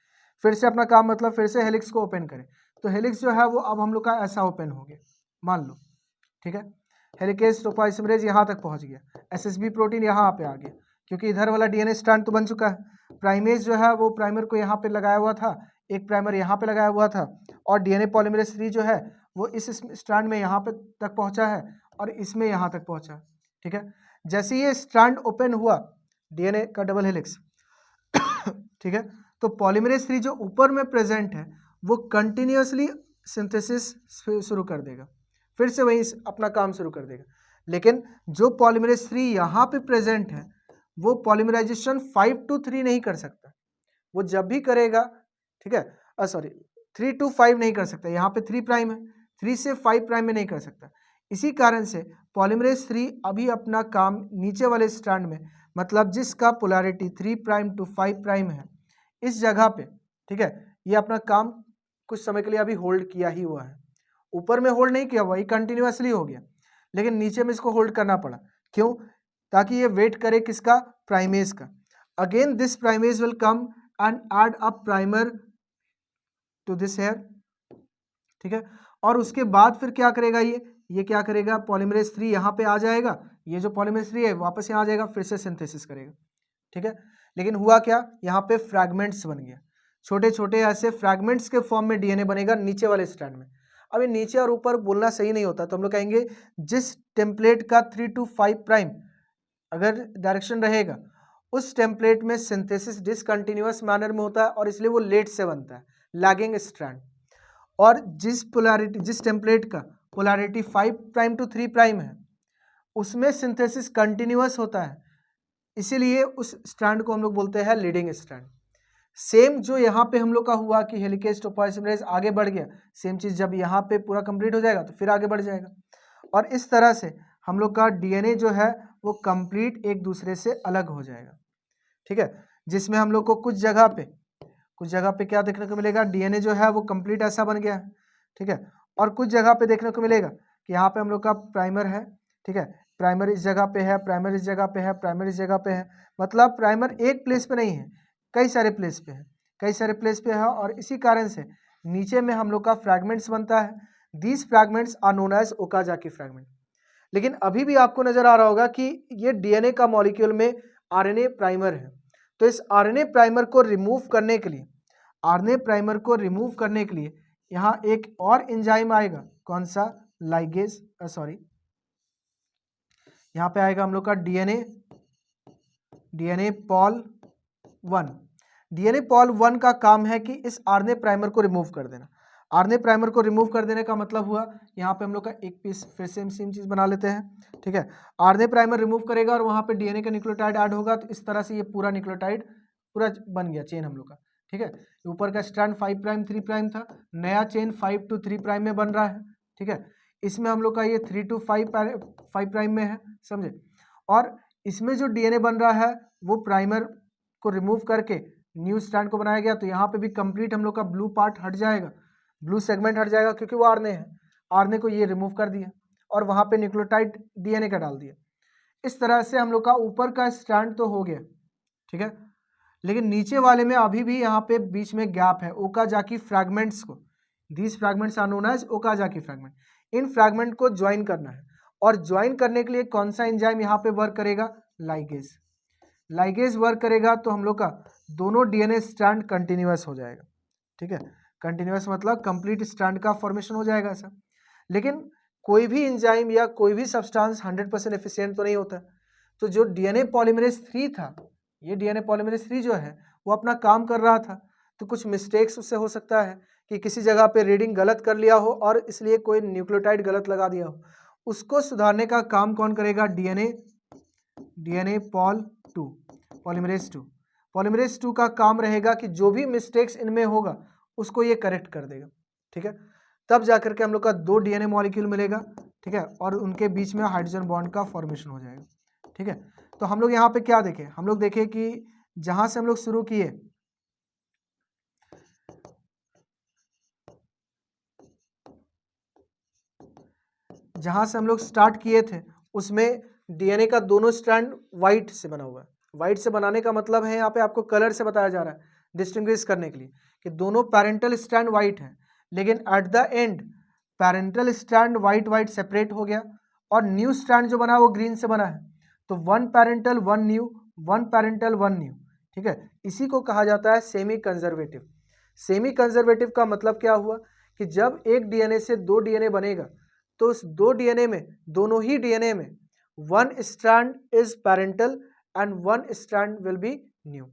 फिर से अपना काम मतलब फिर से हेलिक्स को ओपन करें। तो हेलिक्स जो है वो अब हम लोग का ऐसा ओपन हो गया, मान लो। ठीक है, हेलिकेज टोपोआइसोमरेज यहाँ तक पहुँच गया, एसएसबी प्रोटीन यहाँ पे आ गया, क्योंकि इधर वाला डीएनए स्ट्रैंड तो बन चुका है। प्राइमेज जो है वो प्राइमर को यहाँ पे लगाया हुआ था, एक प्राइमर यहाँ पे लगाया हुआ था, और डीएनए पॉलीमरेज 3 जो है वो इस स्ट्रैंड में यहाँ पे तक पहुँचा है और इसमें यहाँ तक पहुँचा। ठीक है, जैसे ये स्ट्रैंड ओपन हुआ डीएनए का डबल हेलिक्स, ठीक है, तो पॉलीमरेज 3 जो ऊपर में प्रेजेंट है वो कंटिन्यूअसली सिंथेसिस शुरू कर देगा, फिर से वही अपना काम शुरू कर देगा। लेकिन जो पॉलीमरेज 3 यहाँ पे प्रेजेंट है वो पॉलीमराइजेशन 5 to 3 नहीं कर सकता, वो जब भी करेगा, ठीक है, सॉरी 3 to 5 नहीं कर सकता, यहाँ पे 3 प्राइम है, 3 से 5 प्राइम में नहीं कर सकता। इसी कारण से पॉलीमरेज 3 अभी अपना काम नीचे वाले स्ट्रैंड में, मतलब जिसका पोलैरिटी 3 प्राइम to 5 प्राइम है, इस जगह पे, ठीक है, ये अपना काम कुछ समय के लिए अभी होल्ड किया ही हुआ है। ऊपर में होल्ड नहीं किया हुआ, ये कंटिन्यूअसली हो गया, लेकिन नीचे में इसको होल्ड करना पड़ा। क्यों? ताकि ये वेट करे किसका, प्राइमेज का। Again this primase will come and add a primer to this here. ठीक है, और उसके बाद फिर क्या करेगा, ये क्या करेगा, पॉलीमरेज 3 यहाँ पे आ जाएगा, ये जो पॉलीमरेज 3 है वापस यहाँ आ जाएगा, फिर से सिंथेसिस करेगा। ठीक है, लेकिन हुआ क्या, यहाँ पे फ्रैगमेंट्स बन गया, छोटे छोटे ऐसे फ्रैगमेंट्स के फॉर्म में डीएनए बनेगा नीचे वाले स्ट्रैंड में। अब ये नीचे और ऊपर बोलना सही नहीं होता, तो हम लोग कहेंगे जिस टेम्पलेट का 3 to 5 प्राइम अगर डायरेक्शन रहेगा, उस टेम्पलेट में सिंथेसिस डिसकंटिन्यूअस मैनर में होता है और इसलिए वो लेट से बनता है, लैगिंग स्ट्रैंड। और जिस पोलैरिटी, जिस टेम्पलेट का पोलैरिटी 5 प्राइम to 3 प्राइम है, उसमें सिंथेसिस कंटिन्यूअस होता है, इसीलिए उस स्ट्रैंड को हम लोग बोलते हैं लीडिंग स्ट्रैंड। सेम जो यहाँ पे हम लोग का हुआ कि हेलिकेज टोपोआइसोमरेज आगे बढ़ गया, सेम चीज़ जब यहाँ पे पूरा कंप्लीट हो जाएगा तो फिर आगे बढ़ जाएगा। और इस तरह से हम लोग का डीएनए जो है वो कंप्लीट एक दूसरे से अलग हो जाएगा। ठीक है, जिसमें हम लोग को कुछ जगह पे क्या देखने को मिलेगा, डीएनए जो है वो कंप्लीट ऐसा बन गया है। ठीक है, और कुछ जगह पे देखने को मिलेगा कि यहाँ पे हम लोग का प्राइमर है। ठीक है, प्राइमर इस जगह पे है, प्राइमर इस जगह पे है, प्राइमर इस जगह पे है, मतलब प्राइमर एक प्लेस पे नहीं है, कई सारे प्लेस पे है, कई सारे प्लेस पे है। और इसी कारण से नीचे में हम लोग का फ्रैगमेंट्स बनता है। These fragments are known as Okazaki fragment. लेकिन अभी भी आपको नजर आ रहा होगा कि ये डीएनए का मॉलिक्यूल में आरएनए प्राइमर है, तो इस आरएनए प्राइमर को रिमूव करने के लिए, आरएनए प्राइमर को रिमूव करने के लिए यहाँ एक और एंजाइम आएगा, कौन सा, लाइगेज, यहाँ पे आएगा हम लोग का डीएनए पॉल 1। डीएनए पॉल 1 का काम है कि इस आरएनए प्राइमर को रिमूव कर देना। आरएनए प्राइमर को रिमूव कर देने का मतलब हुआ, यहाँ पे हम लोग का एक पीस फिर सेम चीज बना लेते हैं। ठीक है, आरएनए प्राइमर रिमूव करेगा और वहाँ पे डीएनए का न्यूक्लियोटाइड ऐड होगा, तो इस तरह से ये पूरा न्यूक्लियोटाइड पूरा बन गया चेन हम लोग का। ठीक है, ऊपर का स्ट्रैंड 5 प्राइम 3 प्राइम था, नया चेन 5 to 3 प्राइम में बन रहा है। ठीक है, इसमें हम लोग का ये 3 to 5 प्राइम में है, समझे। और इसमें जो डीएनए बन रहा है वो प्राइमर को रिमूव करके न्यू स्ट्रैंड को बनाया गया, तो यहाँ पे भी कंप्लीट हम लोग का ब्लू पार्ट हट जाएगा, ब्लू सेगमेंट हट जाएगा, क्योंकि वो आरएनए है, आरएनए को ये रिमूव कर दिया और वहाँ पे न्यूक्लियोटाइड डीएनए का डाल दिया। इस तरह से हम लोग का ऊपर का स्ट्रैंड तो हो गया, ठीक है, लेकिन नीचे वाले में अभी भी यहाँ पे बीच में गैप है ओकाजाकी फ्रैगमेंट्स को, these fragments are known as Okazaki fragment. इन फ्रैगमेंट को ज्वाइन करना है, और ज्वाइन करने के लिए कौन सा एंजाइम यहाँ पे वर्क करेगा, लाइगेज। लाइगेज वर्क करेगा तो हम लोग का दोनों डीएनए स्ट्रैंड कंटिन्यूअस हो जाएगा, ठीक है, कंटिन्यूअस मतलब कंप्लीट स्ट्रैंड का फॉर्मेशन हो जाएगा ऐसा। लेकिन कोई भी एंजाइम या कोई भी सब्सटेंस 100% एफिशिएंट तो नहीं होता, तो जो डीएनए पॉलीमरेज 3 था, ये डीएनए पॉलीमरेज 3 जो है वो अपना काम कर रहा था, तो कुछ मिस्टेक्स उससे हो सकता है कि किसी जगह पे रीडिंग गलत कर लिया हो और इसलिए कोई न्यूक्लियोटाइड गलत लगा दिया हो, उसको सुधारने का काम कौन करेगा, डीएनए पॉलीमरेज 2। पॉलीमरेज 2 का काम रहेगा कि जो भी मिस्टेक्स इनमें होगा उसको ये करेक्ट कर देगा, ठीक है, तब जाकर के हम लोग का 2 डीएनए मॉलिक्यूल मिलेगा, ठीक है, और उनके बीच में हाइड्रोजन बॉन्ड का फॉर्मेशन हो जाएगा, ठीक है। तो हम लोग यहाँ पे क्या देखें, हम लोग देखें कि जहां से हम लोग शुरू किए, जहां से हम लोग स्टार्ट किए थे उसमें डीएनए का दोनों स्ट्रैंड व्हाइट से बना हुआ है। व्हाइट से बनाने का मतलब है यहाँ पे आपको कलर से बताया जा रहा है डिस्टिंग्विश करने के लिए कि दोनों पैरेंटल स्ट्रैंड व्हाइट है, लेकिन at the end parental strand white separate हो गया और न्यू स्ट्रैंड जो बना वो ग्रीन से बना है, तो 1 पैरेंटल 1 न्यू, 1 पैरेंटल 1 न्यू, ठीक है। इसी को कहा जाता है सेमी कंजर्वेटिव। सेमी कंजर्वेटिव का मतलब क्या हुआ कि जब एक डीएनए से 2 डीएनए बनेगा तो उस 2 डीएनए में, दोनों ही डीएनए में 1 strand is parental and 1 strand will be new,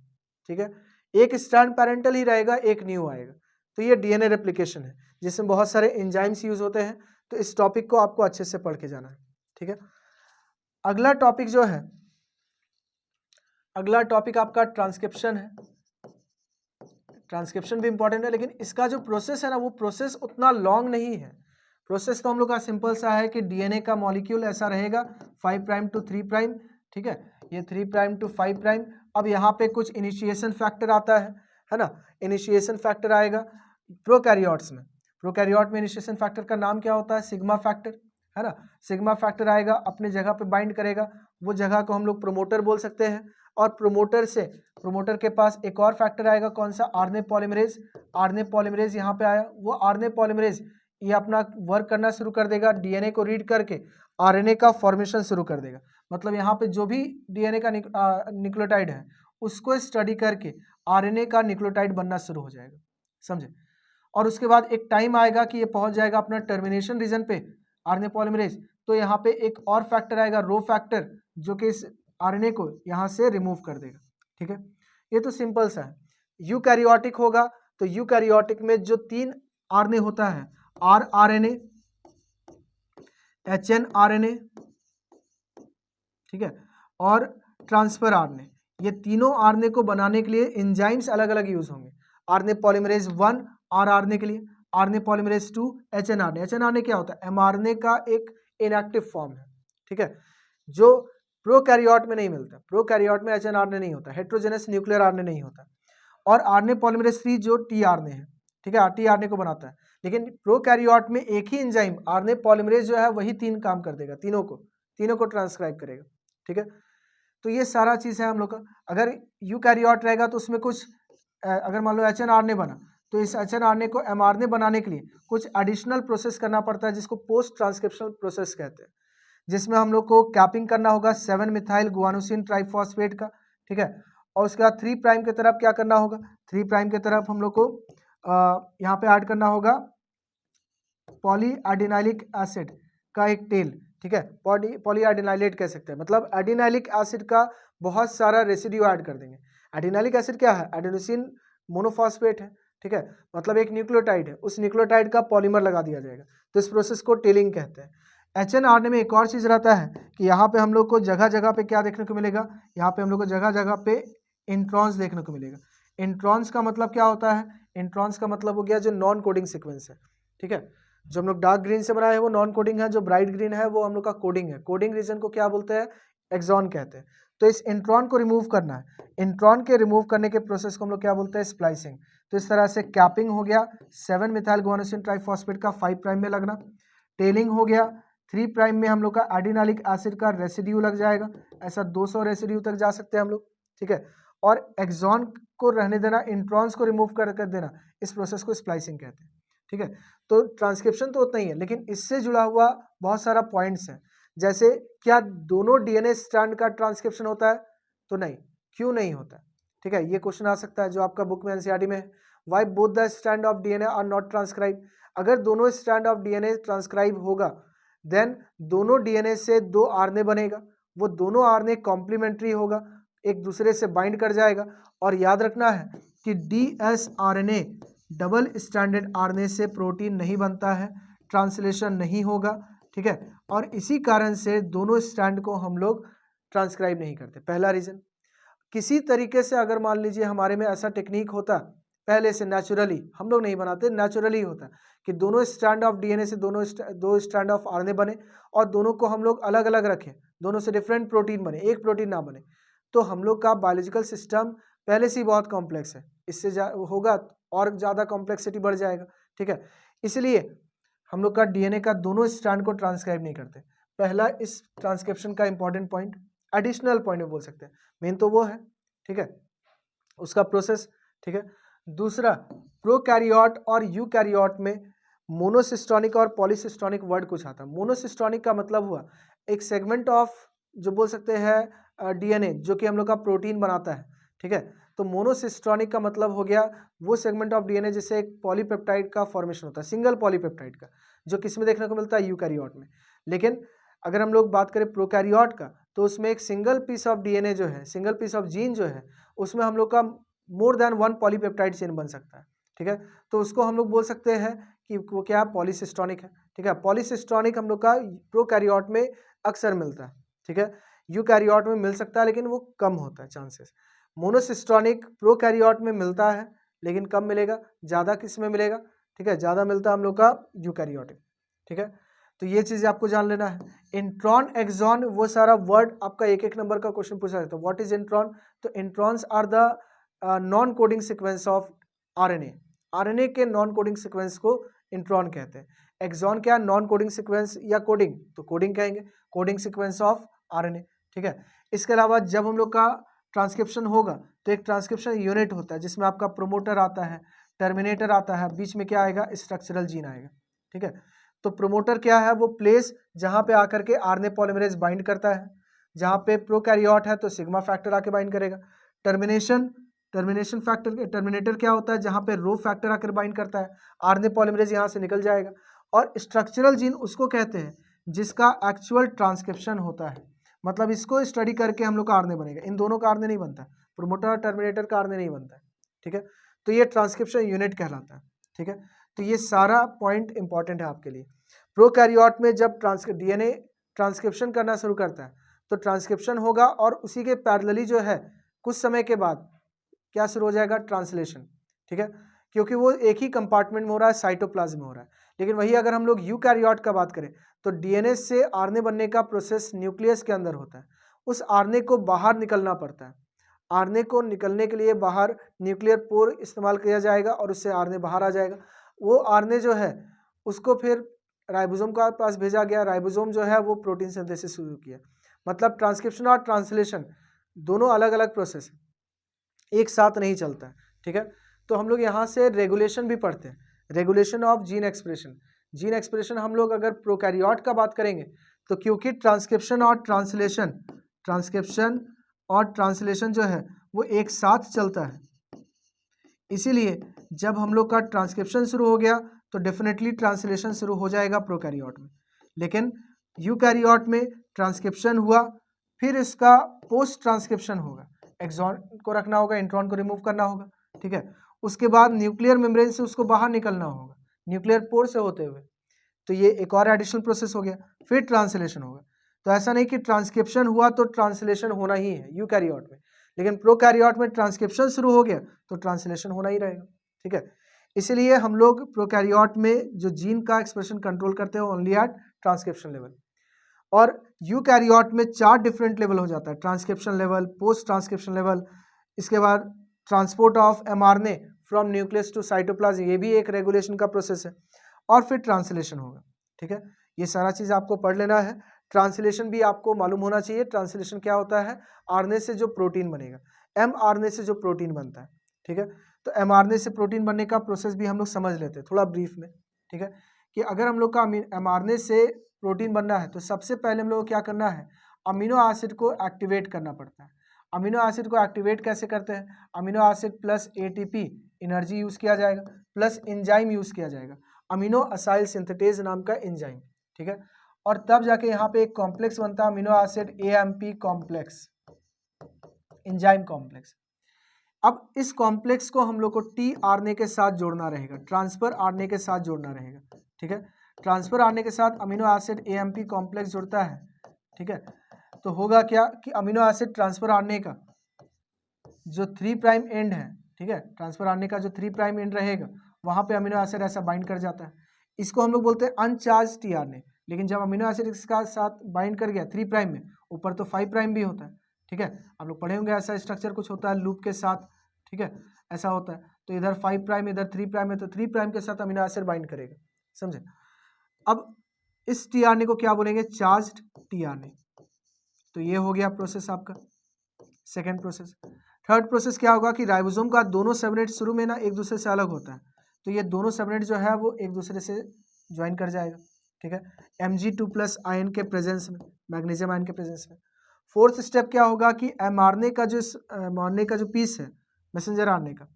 ठीक है, एक स्ट्रैंड पैरेंटल ही रहेगा, एक न्यू आएगा। तो ये डीएनए रेप्लिकेशन है जिसमें बहुत सारे एंजाइम्स यूज होते हैं, तो इस टॉपिक को आपको अच्छे से पढ़ के जाना है, ठीक है। अगला टॉपिक जो है, अगला टॉपिक आपका ट्रांसक्रिप्शन है। ट्रांसक्रिप्शन भी इंपॉर्टेंट है, लेकिन इसका जो प्रोसेस है ना वो प्रोसेस उतना लॉन्ग नहीं है। प्रोसेस तो हम लोग का सिंपल सा है कि डीएनए का मॉलिक्यूल ऐसा रहेगा 5 प्राइम टू 3 प्राइम, ठीक है, ये 3 प्राइम टू 5 प्राइम। अब यहाँ पे कुछ इनिशिएशन फैक्टर आता है ना, इनिशिएशन फैक्टर आएगा प्रोकैरियोट्स में। प्रोकैरियोट में इनिशिएशन फैक्टर का नाम क्या होता है, सिग्मा फैक्टर, है ना। सिग्मा फैक्टर आएगा, अपने जगह पे बाइंड करेगा, वो जगह को हम लोग प्रोमोटर बोल सकते हैं, और प्रोमोटर के पास एक और फैक्टर आएगा, कौन सा, आरएनए पॉलीमरेज। आरएनए पॉलीमरेज यहाँ पे आया, वो आरएनए पॉलीमरेज ये अपना वर्क करना शुरू कर देगा, डीएनए को रीड करके आरएनए का फॉर्मेशन शुरू कर देगा। मतलब यहाँ पे जो भी डीएनए का न्यूक्लियोटाइड है उसको स्टडी करके आरएनए का न्यूक्लियोटाइड बनना शुरू हो जाएगा, समझे। और उसके बाद एक टाइम आएगा कि ये पहुंच जाएगा अपना टर्मिनेशन रीजन पे आरएनए पॉलीमरेज, तो यहाँ पे एक और फैक्टर आएगा, रो फैक्टर, जो कि इस आरएनए को यहाँ से रिमूव कर देगा, ठीक है। ये तो सिंपल सा है। यूकैरियोटिक होगा तो यूकैरियोटिक में जो 3 आरएनए होता है, आरआरएनए, एचएनआरएनए, ठीक है, और ट्रांसफर आरएनए, ये तीनों आरएनए को बनाने के लिए एंजाइम्स अलग अलग यूज होंगे। आरएनए पॉलीमरेज 1 आरआरएनए के लिए, आरएनए पॉलीमरेज 2 एचएनआरएनए। एचएनआरएनए क्या होता है, एमआरएनए का एक इनएक्टिव फॉर्म है, ठीक है, जो प्रोकैरियोट में नहीं मिलता। प्रोकैरियोट में एचएनआरएनए नहीं होता, हेट्रोजेनस न्यूक्लियर आरएनए नहीं होता। और आरएनए पॉलीमरेज 3 जो टीआरएनए है, ठीक है, टीआरएनए को बनाता है। लेकिन प्रोकैरियोट में एक ही एंजाइम आरएनए पॉलीमरेज जो है वही 3 काम कर देगा, तीनों को ट्रांसक्राइब करेगा, ठीक है। तो ये सारा चीज़ है हम लोग का। अगर यूकैरियोट रहेगा तो उसमें कुछ अगर मान लो एचएनआरएनए बना, तो इस एचएनआरएनए को एमआरएनए बनाने के लिए कुछ एडिशनल प्रोसेस करना पड़ता है, जिसको पोस्ट ट्रांसक्रिप्शनल प्रोसेस कहते हैं, जिसमें हम लोग को कैपिंग करना होगा 7 मिथाइल गुआनोसिन ट्राइफॉस्फेट का, ठीक है। और उसके बाद 3 प्राइम की तरफ क्या करना होगा, 3 प्राइम की तरफ हम लोग को यहाँ पे ऐड करना होगा पॉलीएडिनाइलिक एसिड का एक टेल, ठीक है, पॉलीएडिनाइलेट कह सकते हैं, मतलब एडिनाइलिक एसिड का बहुत सारा रेसिड्यू ऐड कर देंगे। एडिनाइलिक एसिड क्या है, एडेनोसिन मोनोफॉस्फेट है, ठीक है, मतलब एक न्यूक्लियोटाइड है, उस न्यूक्लियोटाइड का पॉलीमर लगा दिया जाएगा, तो इस प्रोसेस को टेलिंग कहते हैं। एचएनआरएनए में एक और चीज़ रहता है कि यहाँ पे हम लोग को जगह जगह पे क्या देखने को मिलेगा, यहाँ पे हम लोग को जगह जगह पे इंट्रॉन्स देखने को मिलेगा। इंट्रॉन्स का मतलब क्या होता है, इंट्रॉन्स का मतलब हो गया जो नॉन कोडिंग सीक्वेंस है, ठीक है। जो हम लोग डार्क ग्रीन से बनाए हैं वो नॉन कोडिंग है, जो ब्राइट ग्रीन है वो हम लोग का कोडिंग है। कोडिंग रीजन को क्या बोलते हैं? एक्सॉन कहते हैं। तो इस इंट्रॉन को रिमूव करना है, इंट्रॉन के रिमूव करने के प्रोसेस को हम लोग क्या बोलते हैं? स्प्लाइसिंग। तो इस तरह से कैपिंग हो गया 7 मिथाइल गुआनोसिन ट्राइफॉस्फेट का 5 प्राइम में लगना, टेलिंग हो गया 3 प्राइम में हम लोग का एडिनालिक एसिड का रेसिड्यू लग जाएगा, ऐसा 200 रेसिड्यू तक जा सकते हैं हम लोग, ठीक है। और एक्सॉन को रहने देना, इंट्रॉन्स को रिमूव कर देना, इस प्रोसेस को स्प्लाइसिंग कहते हैं, ठीक है। तो ट्रांसक्रिप्शन तो उतना ही है, लेकिन इससे जुड़ा हुआ बहुत सारा पॉइंट्स है। जैसे क्या दोनों डीएनए स्ट्रैंड का ट्रांसक्रिप्शन होता है? तो नहीं। क्यों नहीं होता है? ठीक है, ये क्वेश्चन आ सकता है जो आपका बुक में एनसीईआरटी में है। Why both the strand of DNA are not transcribe? अगर दोनों स्ट्रैंड ऑफ डीएनए ट्रांसक्राइब होगा देन दोनों डीएनए से 2 आरएनए बनेगा, वो दोनों आरएनए कॉम्प्लीमेंट्री होगा, एक दूसरे से बाइंड कर जाएगा। और याद रखना है कि डीएसआरएनए डबल स्टैंडर्ड आरएनए से प्रोटीन नहीं बनता है, ट्रांसलेशन नहीं होगा, ठीक है। और इसी कारण से दोनों स्ट्रैंड को हम लोग ट्रांसक्राइब नहीं करते, पहला रीजन। किसी तरीके से अगर मान लीजिए हमारे में ऐसा टेक्निक होता पहले से नेचुरली, हम लोग नहीं बनाते, नेचुरली होता कि दोनों स्ट्रैंड ऑफ डीएनए से दो स्ट्रैंड ऑफ आरएनए बने और दोनों को हम लोग अलग अलग रखें, दोनों से डिफरेंट प्रोटीन बने, एक प्रोटीन ना बने, तो हम लोग का बायोलॉजिकल सिस्टम पहले से ही बहुत कॉम्प्लेक्स है, इससे होगा और ज़्यादा कॉम्प्लेक्सिटी बढ़ जाएगा, ठीक है। इसलिए हम लोग का डीएनए का दोनों स्ट्रैंड को ट्रांसक्राइब नहीं करते। पहला इस ट्रांसक्रिप्शन का इंपॉर्टेंट पॉइंट, एडिशनल पॉइंट में बोल सकते हैं, मेन तो वो है, ठीक है, उसका प्रोसेस, ठीक है। दूसरा, प्रोकैरियोट और यूकैरियोट में मोनोसिस्टोनिक और पॉलीसिस्टोनिक वर्ड कुछ आता है। मोनोसिस्टोनिक का मतलब हुआ एक सेगमेंट ऑफ, जो बोल सकते हैं डीएनए, जो कि हम लोग का प्रोटीन बनाता है, ठीक है। तो मोनोसिस्टोनिक का मतलब हो गया वो सेगमेंट ऑफ डीएनए जिससे एक पॉलीपेप्टाइड का फॉर्मेशन होता है, सिंगल पॉलीपेप्टाइड का, जो किस में देखने को मिलता है? यूकैरियोट में। लेकिन अगर हम लोग बात करें प्रोकैरियोट का, तो उसमें एक सिंगल पीस ऑफ डीएनए जो है, सिंगल पीस ऑफ जीन जो है, उसमें हम लोग का मोर देन 1 पॉलीपेप्टाइड चेन बन सकता है, ठीक है। तो उसको हम लोग बोल सकते हैं कि वो क्या है? पॉलीसिस्टोनिक है, ठीक है। पॉलीसिस्टोनिक हम लोग का प्रोकैरियोट में अक्सर मिलता है, ठीक है। यूकैरियोट में मिल सकता है लेकिन वो कम होता है चांसेस। मोनोसिस्टोनिक प्रोकैरियोट में मिलता है लेकिन कम मिलेगा, ज़्यादा किस में मिलेगा? ठीक है, ज़्यादा मिलता है हम लोग का यूकैरियोटिक, ठीक है। तो ये चीज़ आपको जान लेना है। इंट्रॉन, एक्सॉन, वो सारा वर्ड आपका एक एक नंबर का क्वेश्चन पूछा जाता है। What is intron? तो introns are the non coding sequence of RNA. RNA के नॉन कोडिंग सीक्वेंस को इंट्रॉन कहते हैं। एक्सॉन क्या? नॉन कोडिंग सीक्वेंस या कोडिंग, तो कोडिंग कहेंगे, कोडिंग सीक्वेंस ऑफ आरएनए, ठीक है। इसके अलावा जब हम लोग का ट्रांसक्रिप्शन होगा तो एक ट्रांसक्रिप्शन यूनिट होता है जिसमें आपका प्रोमोटर आता है, टर्मिनेटर आता है, बीच में क्या आएगा? स्ट्रक्चरल जीन आएगा, ठीक है। तो प्रोमोटर क्या है? वो प्लेस जहाँ पे आकर के आरएनए पॉलीमरेज बाइंड करता है, जहाँ पे प्रोकैरियोट है तो सिग्मा फैक्टर आके बाइंड करेगा। टर्मिनेशन फैक्टर, टर्मिनेटर क्या होता है? जहाँ पे रो फैक्टर आकर बाइंड करता है, आरएनए पॉलीमरेज यहाँ से निकल जाएगा। और स्ट्रक्चरल जीन उसको कहते हैं जिसका एक्चुअल ट्रांसक्रिप्शन होता है, मतलब इसको स्टडी करके हम लोग का आरएनए बनेगा। इन दोनों का आरएनए नहीं बनता, प्रोमोटर और टर्मिनेटर का आरएनए नहीं बनता है, ठीक है। तो ये ट्रांसक्रिप्शन यूनिट कहलाता है, ठीक है। तो ये सारा पॉइंट इंपॉर्टेंट है आपके लिए। प्रोकैरियोट में जब डीएनए ट्रांसक्रिप्शन करना शुरू करता है तो ट्रांसक्रिप्शन होगा और उसी के पैरेलली जो है कुछ समय के बाद क्या शुरू हो जाएगा? ट्रांसलेशन, ठीक है, क्योंकि वो एक ही कंपार्टमेंट में हो रहा है, साइटोप्लाज्म में हो रहा है। लेकिन वही अगर हम लोग यूकैरियोट का बात करें तो डीएनए से आरएनए बनने का प्रोसेस न्यूक्लियस के अंदर होता है, उस आरएनए को बाहर निकलना पड़ता है। आरएनए को निकलने के लिए बाहर न्यूक्लियर पोर इस्तेमाल किया जाएगा और उससे आरएनए बाहर आ जाएगा। वो आरएनए जो है उसको फिर राइबोसोम के पास भेजा गया, राइबोसोम जो है वो प्रोटीन सिंथेसिस शुरू किया। मतलब ट्रांसक्रिप्शन और ट्रांसलेशन दोनों अलग अलग प्रोसेस है, एक साथ नहीं चलता है, ठीक है। तो हम लोग यहाँ से रेगुलेशन भी पढ़ते हैं, regulation of gene expression. Gene expression हम लोग अगर प्रोकैरियोट का बात करेंगे तो क्योंकि ट्रांसक्रिप्शन और ट्रांसलेशन जो है वो एक साथ चलता है, इसीलिए जब हम लोग का ट्रांसक्रिप्शन शुरू हो गया तो डेफिनेटली ट्रांसलेशन शुरू हो जाएगा प्रोकैरियोट में। लेकिन यूकैरियोट में ट्रांसक्रिप्शन हुआ, फिर इसका पोस्ट ट्रांसक्रिप्शन होगा, एक्सॉन को रखना होगा, इंट्रॉन को रिमूव करना होगा, ठीक है। उसके बाद न्यूक्लियर मेम्ब्रेन से उसको बाहर निकलना होगा, न्यूक्लियर पोर से होते हुए, तो ये एक और एडिशनल प्रोसेस हो गया। फिर ट्रांसलेशन होगा। तो ऐसा नहीं कि ट्रांसक्रिप्शन हुआ तो ट्रांसलेशन होना ही है यूकैरियोट में, लेकिन प्रोकैरियोट में ट्रांसक्रिप्शन शुरू हो गया तो ट्रांसलेशन होना ही रहेगा, ठीक है। इसीलिए हम लोग प्रोकैरियोट में जो जीन का एक्सप्रेशन कंट्रोल करते हैं ओनली एट ट्रांसक्रिप्शन लेवल, और यूकैरियोट में 4 डिफरेंट लेवल हो जाता है, transcription level, post transcription level, इसके बाद transport of mRNA from nucleus to cytoplasm, ये भी एक रेगुलेशन का प्रोसेस है, और फिर ट्रांसलेशन होगा। ठीक है, ये सारा चीज़ आपको पढ़ लेना है। ट्रांसलेशन भी आपको मालूम होना चाहिए। ट्रांसलेशन क्या होता है? आरएनए से जो प्रोटीन बनेगा, एमआरएनए से जो प्रोटीन बनता है। ठीक है, तो एमआरएनए से प्रोटीन बनने का प्रोसेस भी हम लोग समझ लेते हैं थोड़ा ब्रीफ में। ठीक है, कि अगर हम लोग का एमआरएनए से प्रोटीन बनना है तो सबसे पहले हम लोग को क्या करना है? अमीनो एसिड को एक्टिवेट करना पड़ता है। अमीनो एसिड को एक्टिवेट कैसे करते हैं? Amino acid plus ATP energy use किया जाएगा, प्लस एंजाइम यूज़ किया जाएगा, अमीनो असाइल सिंथेटेज नाम का एंजाइम। ठीक है, और तब जाके यहाँ पे एक कॉम्प्लेक्स बनता है amino acid AMP complex, enzyme complex. अब इस कॉम्प्लेक्स को हम लोग को टी आरएनए के साथ जोड़ना रहेगा, ट्रांसफर आरएनए के साथ जोड़ना रहेगा। ठीक है, ट्रांसफर आरएनए के साथ अमीनो एसिड एएमपी कॉम्प्लेक्स जुड़ता है। ठीक है, तो होगा क्या कि अमीनो एसिड ट्रांसफर आरएनए का जो 3' एंड है, ठीक है, ट्रांसफर आरएनए का जो 3' एंड रहेगा वहाँ पे अमीनो एसिड ऐसा बाइंड कर जाता है। इसको हम लोग बोलते हैं अनचार्ज टीआरएनए। लेकिन जब अमीनो एसिड इसका साथ बाइंड कर गया 3' में, ऊपर तो 5' भी होता है। ठीक है, आप लोग पढ़े होंगे ऐसा स्ट्रक्चर कुछ होता है लूप के साथ। ठीक है, ऐसा होता है, तो इधर 5' इधर 3' है, तो 3' के साथ अमीनो एसिड बाइंड करेगा। समझे? अब इस टीआरएनए को क्या बोलेंगे? Charged tRNA. तो ये हो गया प्रोसेस आपका सेकेंड प्रोसेस। थर्ड प्रोसेस क्या होगा कि राइबोसोम का दोनों सबनेट शुरू में ना एक दूसरे से अलग होता है, तो ये दोनों सबनेट जो है वो एक दूसरे से ज्वाइन कर जाएगा। ठीक है, Mg2+ आयन के प्रेजेंस में, मैग्नीशियम आयन के प्रेजेंस में। फोर्थ स्टेप क्या होगा कि एमआरएनए का जो पीस है मैसेंजर आरएनए का,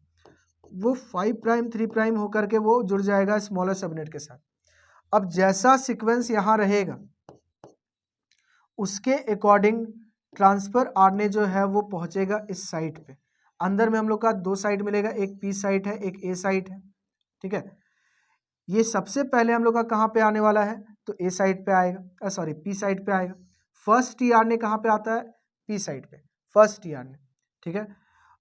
वो 5' 3' होकर के वो जुड़ जाएगा स्मॉलर सबनेट के साथ। अब जैसा सीक्वेंस यहाँ रहेगा उसके अकॉर्डिंग ट्रांसफर आरएनए जो है वो पहुंचेगा इस साइट पे। अंदर में हम लोग का 2 साइट मिलेगा, एक पी साइट है, एक ए साइट है। ठीक है, ये सबसे पहले हम लोग का कहाँ पे आने वाला है? तो ए साइट पे आएगा, सॉरी पी साइट पे आएगा। फर्स्ट टीआरएनए कहाँ पे आता है? पी साइट पे, फर्स्ट टीआरएनए। ठीक है,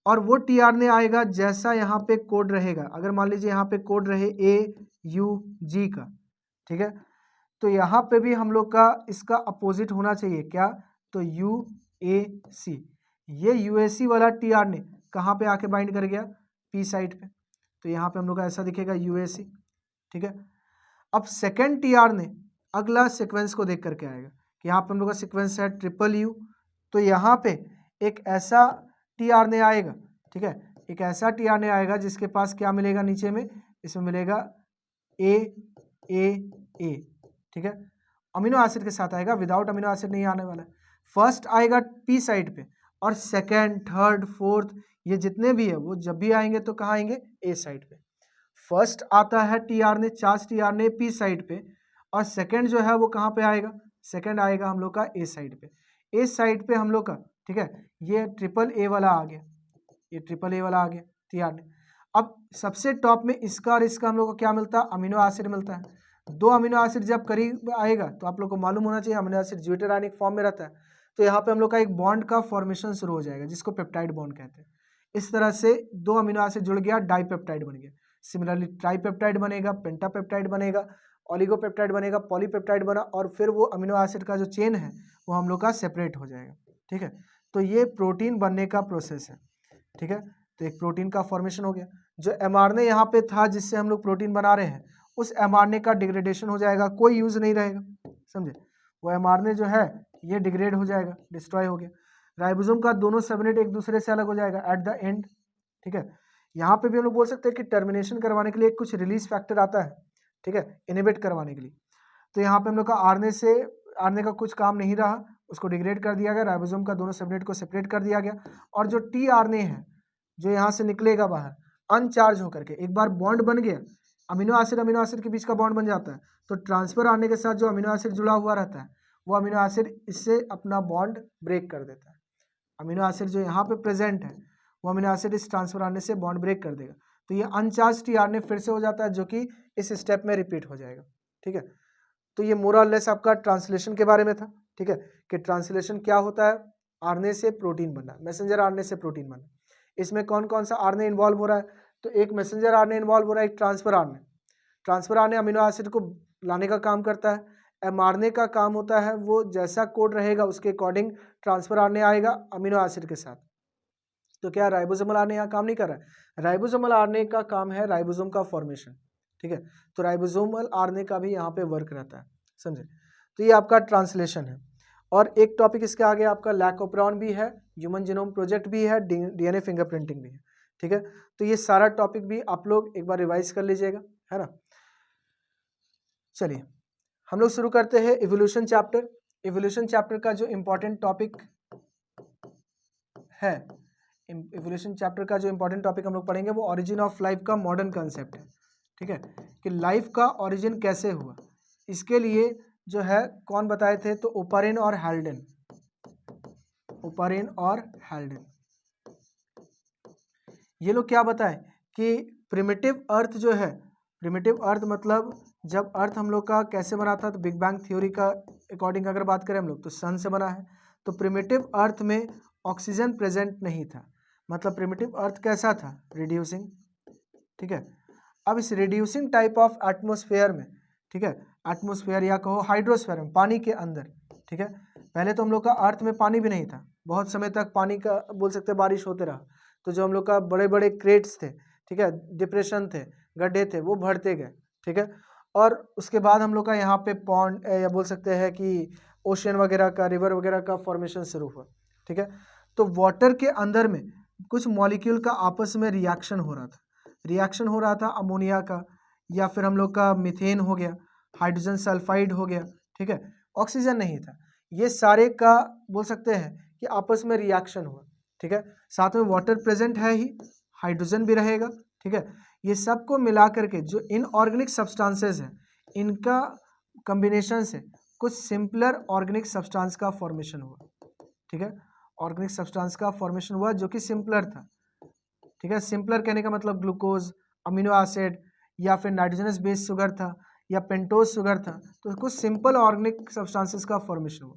और वो टीआरएनए आएगा जैसा यहाँ पे कोड रहेगा। अगर मान लीजिए यहाँ पे कोड रहे AUG का, ठीक है, तो यहाँ पे भी हम लोग का इसका अपोजिट होना चाहिए। क्या? तो UAC। ये UAC वाला टीआरएनए कहाँ पे आके बाइंड कर गया? पी साइट पे, तो यहाँ पे हम लोग का ऐसा दिखेगा UAC। ठीक है, अब सेकेंड टीआरएनए अगला सीक्वेंस को देख करके आएगा कि यहाँ पे हम लोग का सीक्वेंस है UU, तो यहाँ पे एक ऐसा टीआरएनए आएगा। ठीक है, एक ऐसा टीआरएनए आएगा जिसके पास क्या मिलेगा? नीचे में इसमें मिलेगा AAA। ठीक है, अमीनो एसिड के साथ आएगा, विदाउट अमीनो एसिड नहीं आने वाला। फर्स्ट आएगा पी साइड पे, और सेकेंड, थर्ड, फोर्थ, ये जितने भी है वो जब भी आएंगे तो कहाँ आएंगे? ए साइड पे। फर्स्ट आता है tRNA, charge tRNA P side पे, और सेकेंड जो है वो कहाँ पे आएगा? सेकेंड आएगा हम लोग का ए साइड पे। ए साइड पे हम लोग का, ठीक है, ये AAA वाला आ गया, ये AAA वाला आ गया टीआरएनए। अब सबसे टॉप में इसका और इसका हम लोग को क्या मिलता है? अमीनो एसिड मिलता है। 2 अमीनो एसिड जब करीब आएगा तो आप लोग को मालूम होना चाहिए अमीनो एसिड ज्यूटेर आयनिक फॉर्म में रहता है, तो यहाँ पे हम लोग का एक बॉन्ड का फॉर्मेशन शुरू हो जाएगा जिसको पेप्टाइड बॉन्ड कहते हैं। इस तरह से 2 अमीनो एसिड जुड़ गया, डाइपेप्टाइड बन गया। सिमिलरली ट्राइपेप्टाइड बनेगा, पेंटापेप्टाइड बनेगा, ऑलिगोपेप्टाइड बनेगा, पॉलीपेप्टाइड बना, और फिर वो अमीनो एसिड का जो चेन है वो हम लोग का सेपरेट हो जाएगा। ठीक है, तो ये प्रोटीन बनने का प्रोसेस है। ठीक है, तो एक प्रोटीन का फॉर्मेशन हो गया। जो एमआरएनए यहाँ पे था जिससे हम लोग प्रोटीन बना रहे हैं, उस एमआरएनए का डिग्रेडेशन हो जाएगा, कोई यूज नहीं रहेगा। समझे? वो एमआरएनए जो है ये डिग्रेड हो जाएगा, डिस्ट्रॉय हो गया। राइबोसोम का दोनों सबनेट एक दूसरे से अलग हो जाएगा एट द एंड। ठीक है, यहाँ पे भी हम लोग बोल सकते हैं कि टर्मिनेशन करवाने के लिए कुछ रिलीज फैक्टर आता है। ठीक है, इनहिबिट करवाने के लिए। तो यहाँ पे हम लोग का आरएनए का कुछ काम नहीं रहा, उसको डिग्रेड कर दिया गया, राइबोसोम का दोनों सबनेट को सेपरेट कर दिया गया, और जो टीआरएनए है जो यहाँ से निकलेगा बाहर अनचार्ज होकर के, एक बार बॉन्ड बन गया, अमीनो एसिड के बीच का बॉन्ड बन जाता है, तो ट्रांसफर आने के साथ जो अमीनो एसिड जुड़ा हुआ रहता है वो अमीनो एसिड इससे अपना बॉन्ड ब्रेक कर देता है। अमीनो एसिड जो यहाँ पे प्रेजेंट है वो अमीनो एसिड इस ट्रांसफर आने से बॉन्ड ब्रेक कर देगा, तो ये अनचार्ज टीआरएनए फिर से हो जाता है जो कि इस स्टेप में रिपीट हो जाएगा। ठीक है, तो ये मोर और लेस आपका ट्रांसलेशन के बारे में था। ठीक है, कि ट्रांसलेशन क्या होता है? आरएनए से प्रोटीन बनना, मैसेंजर आरएनए से प्रोटीन बनना। इसमें कौन कौन सा आरएनए इन्वॉल्व हो रहा है? तो एक मैसेंजर आरएनए इन्वॉल्व हो रहा है, एक transfer RNA. Transfer RNA amino acid को लाने का काम करता है। एमआरएनए का काम होता है वो जैसा कोड रहेगा उसके अकॉर्डिंग ट्रांसफर आरएनए आएगा अमीनो एसिड के साथ। तो क्या राइबोसोमल आरएनए यहाँ काम नहीं कर रहा है? राइबोसोमल आरएनए का काम है राइबोसोम का फॉर्मेशन, ठीक है। तो राइबोसोमल आरएनए का भी यहाँ पे वर्क रहता है, समझे। तो ये आपका ट्रांसलेशन है। और एक टॉपिक इसके आगे आपका लैकोप्रोन भी है, ह्यूमन जीनोम प्रोजेक्ट भी है, डीएनए फिंगरप्रिंटिंग भी है, ठीक है। तो ये सारा टॉपिक भी आप लोग एक बार रिवाइज कर लीजिएगा, है ना। चलिए हम लोग शुरू करते हैं इवोल्यूशन चैप्टर। इवोल्यूशन चैप्टर का जो इम्पोर्टेंट टॉपिक है, इवोल्यूशन चैप्टर का जो इम्पोर्टेंट टॉपिक हम लोग पढ़ेंगे वो ओरिजिन ऑफ लाइफ का मॉडर्न कंसेप्ट है, ठीक है, कि लाइफ का ओरिजिन कैसे हुआ। इसके लिए जो है कौन बताए थे, तो ओपरिन और हेल्डन, ओपरिन और हेल्डन ये लोग क्या बताएं कि प्रिमिटिव अर्थ जो है, प्रिमिटिव अर्थ मतलब जब अर्थ हम लोग का कैसे बना था, तो बिग बैंग थ्योरी का अकॉर्डिंग अगर बात करें हम लोग तो सन से बना है। तो प्रिमिटिव अर्थ में ऑक्सीजन प्रेजेंट नहीं था, मतलब प्रिमिटिव अर्थ कैसा था, रिड्यूसिंग, ठीक है। अब इस रिड्यूसिंग टाइप ऑफ एटमोस्फेयर में, ठीक है, एटमोस्फेयर या कहो हाइड्रोस्फेयर में, पानी के अंदर, ठीक है। पहले तो हम लोग का अर्थ में पानी भी नहीं था, बहुत समय तक पानी का बोल सकते हैं बारिश होते रहा। तो जो हम लोग का बड़े बड़े क्रेट्स थे, ठीक है, डिप्रेशन थे, गड्ढे थे, वो भरते गए, ठीक है। और उसके बाद हम लोग का यहाँ पे पॉन्ड या बोल सकते हैं कि ओशन वगैरह का, रिवर वगैरह का फॉर्मेशन शुरू हुआ, ठीक है। तो वाटर के अंदर में कुछ मॉलिक्यूल का आपस में रिएक्शन हो रहा था, रिएक्शन हो रहा था अमोनिया का, या फिर हम लोग का मीथेन हो गया, हाइड्रोजन सल्फाइड हो गया, ठीक है, ऑक्सीजन नहीं था। ये सारे का बोल सकते हैं कि आपस में रिएक्शन हुआ, ठीक है। साथ में वाटर प्रेजेंट है ही, हाइड्रोजन भी रहेगा, ठीक है। ये सब को मिला करके जो इनऑर्गेनिक सब्सटेंसेस हैं, इनका कॉम्बिनेशन से कुछ सिंपलर ऑर्गेनिक सब्सटेंस का फॉर्मेशन हुआ, ठीक है। ऑर्गेनिक सब्सटेंस का फॉर्मेशन हुआ जो कि सिंपलर था, ठीक है। सिंपलर कहने का मतलब ग्लूकोज, अमीनो एसिड, या फिर नाइट्रोजनस बेस शुगर था, या पेंटोज शुगर था। तो कुछ सिंपल ऑर्गेनिक सब्सटेंसेस का फॉर्मेशन हुआ।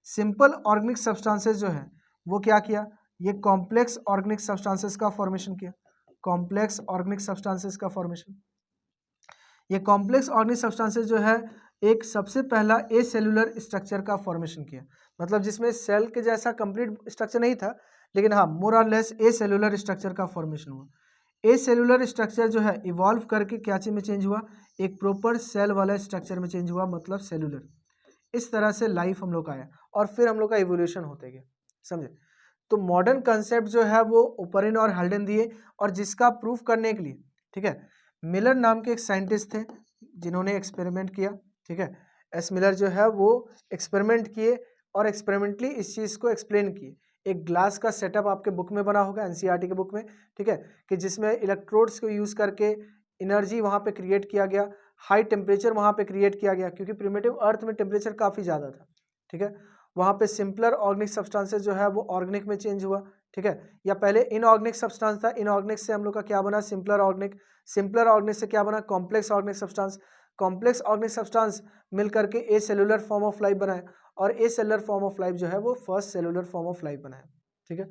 सिंपल ऑर्गेनिक सब्सटेंसेस जो है वो क्या किया, ये कॉम्प्लेक्स ऑर्गेनिक सब्सटेंसेस का फॉर्मेशन किया, कॉम्प्लेक्स ऑर्गेनिक सब्सटेंसेस का फॉर्मेशन। ये कॉम्प्लेक्स ऑर्गेनिक सब्सटेंसेस जो है एक सबसे पहला ए सेलुलर स्ट्रक्चर का फॉर्मेशन किया, मतलब जिसमें सेल के जैसा कंप्लीट स्ट्रक्चर नहीं था, लेकिन हाँ मोर और लेस ए सेलुलर स्ट्रक्चर का फॉर्मेशन हुआ। ए सेलुलर स्ट्रक्चर जो है इवॉल्व करके क्या चीज में चेंज हुआ, एक प्रॉपर सेल वाला स्ट्रक्चर में चेंज हुआ, मतलब सेलुलर। इस तरह से लाइफ हम लोग का आया और फिर हम लोग का इवोल्यूशन होते गया, समझे। तो मॉडर्न कंसेप्ट जो है वो ओपरिन और हेल्डन दिए, और जिसका प्रूफ करने के लिए, ठीक है, मिलर नाम के एक साइंटिस्ट थे जिन्होंने एक्सपेरिमेंट किया, ठीक है। एस मिलर जो है वो एक्सपेरिमेंट किए और एक्सपेरिमेंटली इस चीज़ को एक्सप्लेन किए। एक ग्लास का सेटअप आपके बुक में बना होगा, एनसीईआरटी के बुक में, ठीक है, कि जिसमें इलेक्ट्रोड्स को यूज़ करके एनर्जी वहाँ पे क्रिएट किया गया, हाई टेम्परेचर वहाँ पे क्रिएट किया गया, क्योंकि प्रिमिटिव अर्थ में टेम्परेचर काफ़ी ज़्यादा था, ठीक है। वहाँ पे सिंपलर ऑर्गेनिक सब्सटेंसेस जो है वो ऑर्गेनिक में चेंज हुआ, ठीक है। या पहले इनऑर्गेनिक सब्सटेंस था, इनऑर्गेनिक से हम लोग का क्या बना, सिंपलर ऑर्गेनिक, सिंपलर ऑर्गेनिक से क्या बना, complex organic substance, complex organic substance मिल करके acellular form of life बनाया, और acellular form of life जो है वो first cellular form of life बनाया, ठीक है।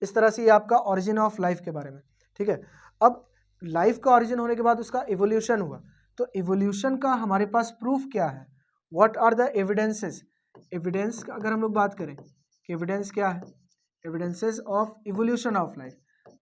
इस तरह से ये आपका ऑरिजिन ऑफ लाइफ के बारे में, ठीक है। अब लाइफ का ऑरिजिन होने के बाद उसका इवोल्यूशन हुआ, तो इवोल्यूशन का हमारे पास प्रूफ क्या है, what are the evidences. Evidence अगर हम लोग बात करें कि एविडेंस क्या है, evidences of evolution of life,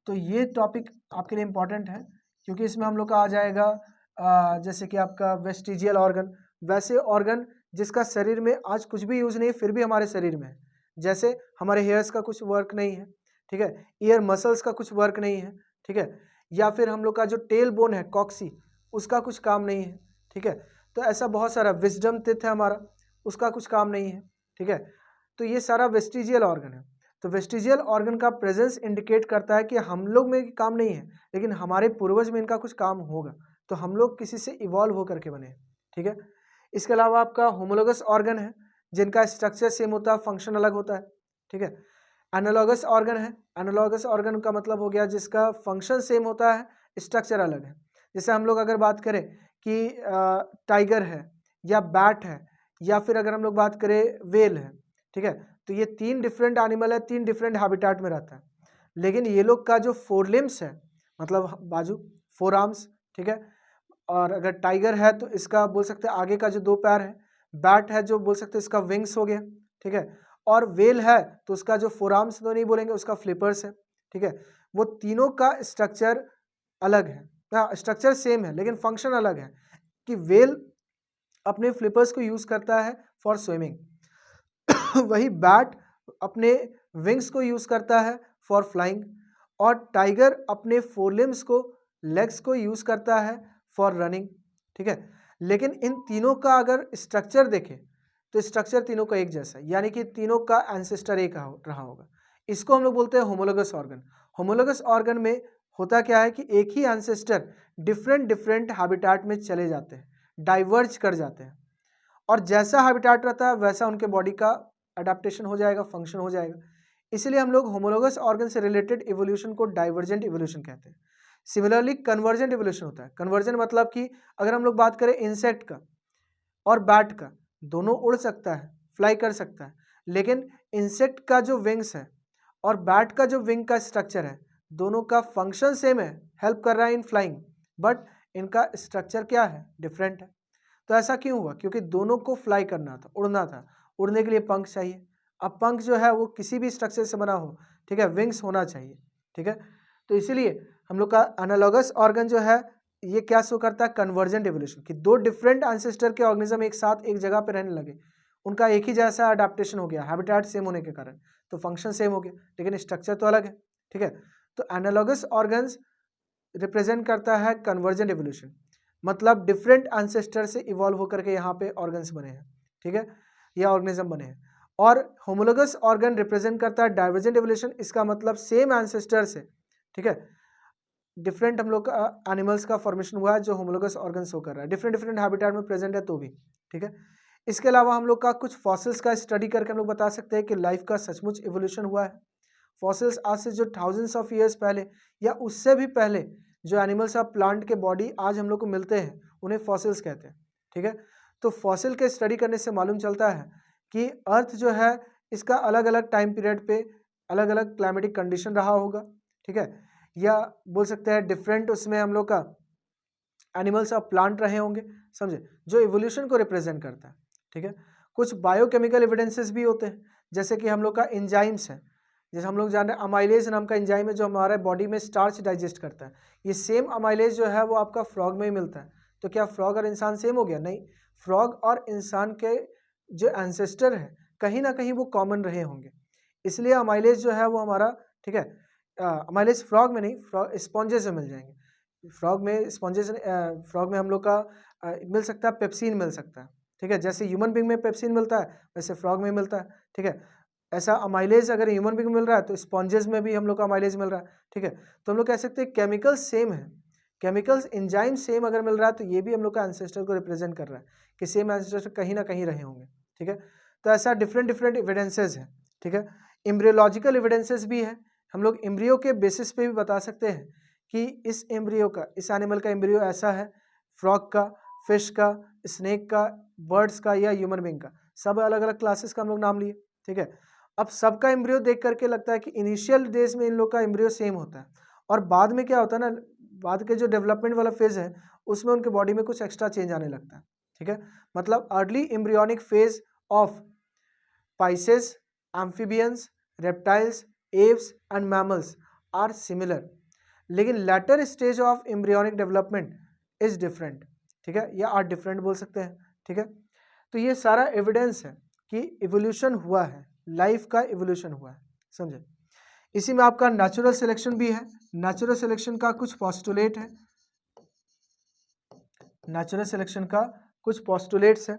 तो ये टॉपिक आपके लिए इंपॉर्टेंट है, क्योंकि इसमें हम लोग का आ जाएगा जैसे कि आपका वेस्टिजियल ऑर्गन, वैसे ऑर्गन जिसका शरीर में आज कुछ भी यूज नहीं फिर भी हमारे शरीर में है, जैसे हमारे हेयर्स का कुछ वर्क नहीं है, ठीक है, ईयर मसल्स का कुछ वर्क नहीं है, ठीक है, या फिर हम लोग का जो टेल बोन है कॉक्सी, उसका कुछ काम नहीं है, ठीक है। तो ऐसा बहुत सारा, विजडम टिथ है हमारा, उसका कुछ काम नहीं है, ठीक है। तो ये सारा वेस्टिजियल ऑर्गन है। तो वेस्टिजियल ऑर्गन का प्रेजेंस इंडिकेट करता है कि हम लोग में काम नहीं है, लेकिन हमारे पूर्वज में इनका कुछ काम होगा, तो हम लोग किसी से इवॉल्व होकर के बने, ठीक है। इसके अलावा आपका होमोलोगस ऑर्गन है, जिनका स्ट्रक्चर सेम होता है, फंक्शन अलग होता है, ठीक है। एनालॉगस ऑर्गन है, एनालॉगस ऑर्गन का मतलब हो गया जिसका फंक्शन सेम होता है, स्ट्रक्चर अलग है। जैसे हम लोग अगर बात करें कि टाइगर है या बैट है, या फिर अगर हम लोग बात करें वेल है, ठीक है, तो ये तीन डिफरेंट एनिमल है, तीन डिफरेंट हैबिटेट में रहता है, लेकिन ये लोग का जो फोर लिम्स है मतलब बाजू, फोर आर्म्स, ठीक है। और अगर टाइगर है तो इसका बोल सकते हैं आगे का जो दो पैर है, बैट है जो बोल सकते हैं इसका विंग्स हो गया, ठीक है। और वेल है तो उसका जो फोर आर्म्स तो नहीं बोलेंगे, उसका फ्लिपर्स है, ठीक है। वो तीनों का स्ट्रक्चर अलग है, स्ट्रक्चर सेम है लेकिन फंक्शन अलग है कि वेल अपने फ्लिपर्स को यूज करता है फॉर स्विमिंग वही बैट अपने विंग्स को यूज करता है फॉर फ्लाइंग, और टाइगर अपने फोरलिम्स को, लेग्स को यूज करता है फॉर रनिंग, ठीक है। लेकिन इन तीनों का अगर स्ट्रक्चर देखें तो स्ट्रक्चर तीनों का एक जैसा है, यानी कि तीनों का एंसेस्टर एक रहा होगा। इसको हम लोग बोलते हैं होमोलोगस ऑर्गन। होमोलोगस ऑर्गन में होता क्या है कि एक ही एंसेस्टर डिफरेंट डिफरेंट हैबिटेट में चले जाते हैं, डाइवर्ज कर जाते हैं, और जैसा हैबिटेट रहता है वैसा उनके बॉडी का अडेप्टेशन हो जाएगा, फंक्शन हो जाएगा। इसलिए हम लोग होमोलोगस ऑर्गन से रिलेटेड इवोल्यूशन को डाइवर्जेंट इवोल्यूशन कहते हैं। सिमिलरली कन्वर्जेंट इवोल्यूशन होता है। कन्वर्जेंट मतलब कि अगर हम लोग बात करें इंसेक्ट का और बैट का, दोनों उड़ सकता है, फ्लाई कर सकता है, लेकिन इंसेक्ट का जो विंग्स है और बैट का जो विंग का स्ट्रक्चर है, दोनों का फंक्शन सेम है, हेल्प कर रहा है इन फ्लाइंग, बट इनका स्ट्रक्चर क्या है, डिफरेंट है। तो ऐसा क्यों हुआ? क्योंकि दोनों को फ्लाई करना था, उड़ना था। उड़ने के लिए पंख चाहिए। अब पंख जो है वो किसी भी स्ट्रक्चर से बना हो, ठीक है, विंग्स होना चाहिए, ठीक है। तो इसीलिए हम लोग का एनालॉगस ऑर्गन जो है ये क्या शो करता है, कन्वर्जेंट इवोल्यूशन, कि दो डिफरेंट एंसेस्टर के ऑर्गेनिज्म एक साथ एक जगह पे रहने लगे, उनका एक ही जैसा अडेप्टेशन हो गया, हैबिटेट सेम होने के कारण, तो फंक्शन सेम हो गया लेकिन स्ट्रक्चर तो अलग है, ठीक है। तो एनालॉगस ऑर्गन्स रिप्रेजेंट करता है कन्वर्जेंट इवोल्यूशन, मतलब डिफरेंट एंसेस्टर से इवॉल्व होकर के यहाँ पे ऑर्गन्स बने हैं, ठीक है, या ऑर्गेनिज्म बने हैं। और होमोलोगस ऑर्गन रिप्रेजेंट करता है डाइवर्जेंट इवोल्यूशन, इसका मतलब सेम एंसेस्टर से, ठीक है, डिफरेंट हम लोग का एनिमल्स का फॉर्मेशन हुआ है जो होमोलोगस ऑर्गन शो कर रहा है, डिफरेंट डिफरेंट हैबिटेट में प्रेजेंट है तो भी, ठीक है। इसके अलावा हम लोग का कुछ फॉसिल्स का स्टडी करके हम लोग बता सकते हैं कि लाइफ का सचमुच इवोल्यूशन हुआ है। फॉसिल्स आज से जो थाउजेंड्स ऑफ ईयर्स पहले या उससे भी पहले जो एनिमल्स ऑफ प्लांट के बॉडी आज हम लोग को मिलते हैं उन्हें फॉसिल्स कहते हैं, ठीक है। तो फॉसिल के स्टडी करने से मालूम चलता है कि अर्थ जो है इसका अलग अलग टाइम पीरियड पे अलग अलग क्लाइमेटिक कंडीशन रहा होगा, ठीक है, या बोल सकते हैं डिफरेंट उसमें हम लोग का एनिमल्स ऑफ प्लांट रहे होंगे, समझे, जो इवोल्यूशन को रिप्रेजेंट करता है, ठीक है। कुछ बायोकेमिकल एविडेंसेस भी होते हैं, जैसे कि हम लोग का एंजाइम्स है, जैसे हम लोग जान रहे हैं अमाइलेज नाम का एंजाइम है जो हमारे बॉडी में स्टार्च डाइजेस्ट करता है। ये सेम अमाइलेज जो है वो आपका फ्रॉग में ही मिलता है। तो क्या फ्रॉग और इंसान सेम हो गया? नहीं, फ्रॉग और इंसान के जो एंसेस्टर है कहीं ना कहीं वो कॉमन रहे होंगे, इसलिए अमाइलेज जो है वो हमारा, ठीक है, अमाइलेज फ्रॉग में नहीं, फ्रॉग स्पॉन्जेस में मिल जाएंगे। फ्रॉग में स्पॉन्जेस, फ्रॉग में हम लोग का मिल सकता है, पेप्सिन मिल सकता है, ठीक है, जैसे ह्यूमन बींग में पेप्सिन मिलता है वैसे फ्रॉग में मिलता है, ठीक है। ऐसा अमाइलेज अगर ह्यूमन बींग में मिल रहा है तो स्पॉन्जेस में भी हम लोग का अमाइलेज मिल रहा है, ठीक है। तो हम लोग कह सकते हैं केमिकल्स सेम है, केमिकल्स एंजाइम सेम अगर मिल रहा है तो ये भी हम लोग का एंसेस्टर को रिप्रेजेंट कर रहा है कि सेम एंसेस्टर कहीं ना कहीं रहे होंगे, ठीक है। तो ऐसा डिफरेंट डिफरेंट एविडेंसेस है, ठीक है। एम्ब्रियोलॉजिकल एविडेंसेस भी है, हम लोग एम्ब्रियो के बेसिस पे भी बता सकते हैं कि इस एम्ब्रियो का, इस एनिमल का एम्ब्रियो ऐसा है, फ्रॉग का, फिश का, स्नेक का, बर्ड्स का या ह्यूमन बींग का, सब अलग अलग क्लासेस का हम लोग नाम लिए, ठीक है। अब सबका एम्ब्रियो देख करके लगता है कि इनिशियल डेज में इन लोग का एम्ब्रियो सेम होता है, और बाद में क्या होता है ना, बाद के जो डेवलपमेंट वाला फेज है उसमें उनके बॉडी में कुछ एक्स्ट्रा चेंज आने लगता है, ठीक है। मतलब early embryonic phase of pisces, amphibians, reptiles, aves and mammals are similar, लेकिन later stage of embryonic development is different, ठीक है, या आर डिफरेंट बोल सकते हैं, ठीक है। तो ये सारा एविडेंस है कि इवोल्यूशन हुआ है, लाइफ का इवोल्यूशन हुआ है, समझे। इसी में आपका नेचुरल सिलेक्शन भी है। नेचुरल सिलेक्शन का कुछ पोस्टुलेट है, नेचुरल सिलेक्शन का कुछ पोस्टुलेट्स है।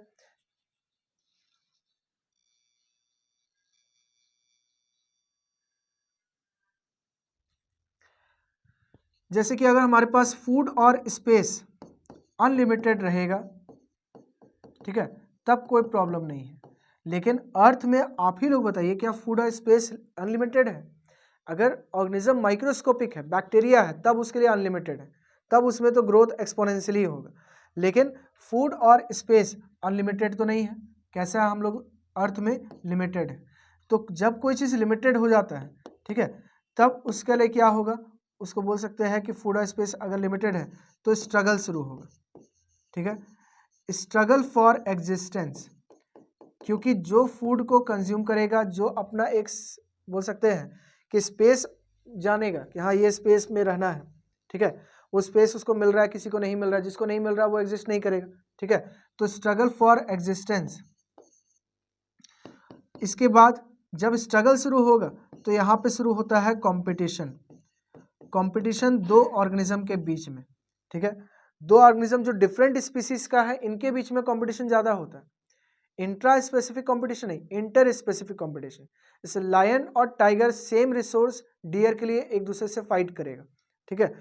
जैसे कि अगर हमारे पास फूड और स्पेस अनलिमिटेड रहेगा, ठीक है, तब कोई प्रॉब्लम नहीं है, लेकिन अर्थ में आप ही लोग बताइए क्या फूड और स्पेस अनलिमिटेड है? अगर ऑर्गेनिज्म माइक्रोस्कोपिक है, बैक्टीरिया है, तब उसके लिए अनलिमिटेड है, तब उसमें तो ग्रोथ एक्सपोनेंशियली होगा, लेकिन फूड और स्पेस अनलिमिटेड तो नहीं है। कैसा है, हम लोग अर्थ में लिमिटेड है। तो जब कोई चीज़ लिमिटेड हो जाता है, ठीक है, तब उसके लिए क्या होगा, उसको बोल सकते हैं कि फूड और स्पेस अगर लिमिटेड है तो स्ट्रगल शुरू होगा, ठीक है, स्ट्रगल फॉर एग्जिस्टेंस, क्योंकि जो फूड को कंज्यूम करेगा, जो अपना एक बोल सकते हैं कि स्पेस जानेगा कि हाँ ये स्पेस में रहना है, ठीक है, वो स्पेस उसको मिल रहा है, किसी को नहीं मिल रहा है, जिसको नहीं मिल रहा है वो एग्जिस्ट नहीं करेगा, ठीक है, तो स्ट्रगल फॉर एग्जिस्टेंस। इसके बाद जब स्ट्रगल शुरू होगा तो यहाँ पे शुरू होता है कंपटीशन, कंपटीशन दो ऑर्गेनिज्म के बीच में, ठीक है, दो ऑर्गेनिज्म जो डिफरेंट स्पीसीज का है इनके बीच में कंपटीशन ज़्यादा होता है, इंट्रा स्पेसिफिक कंपटीशन नहीं, इंटर स्पेसिफिक कंपटीशन। जैसे लायन और टाइगर सेम रिसोर्स डियर के लिए एक दूसरे से फाइट करेगा, ठीक है,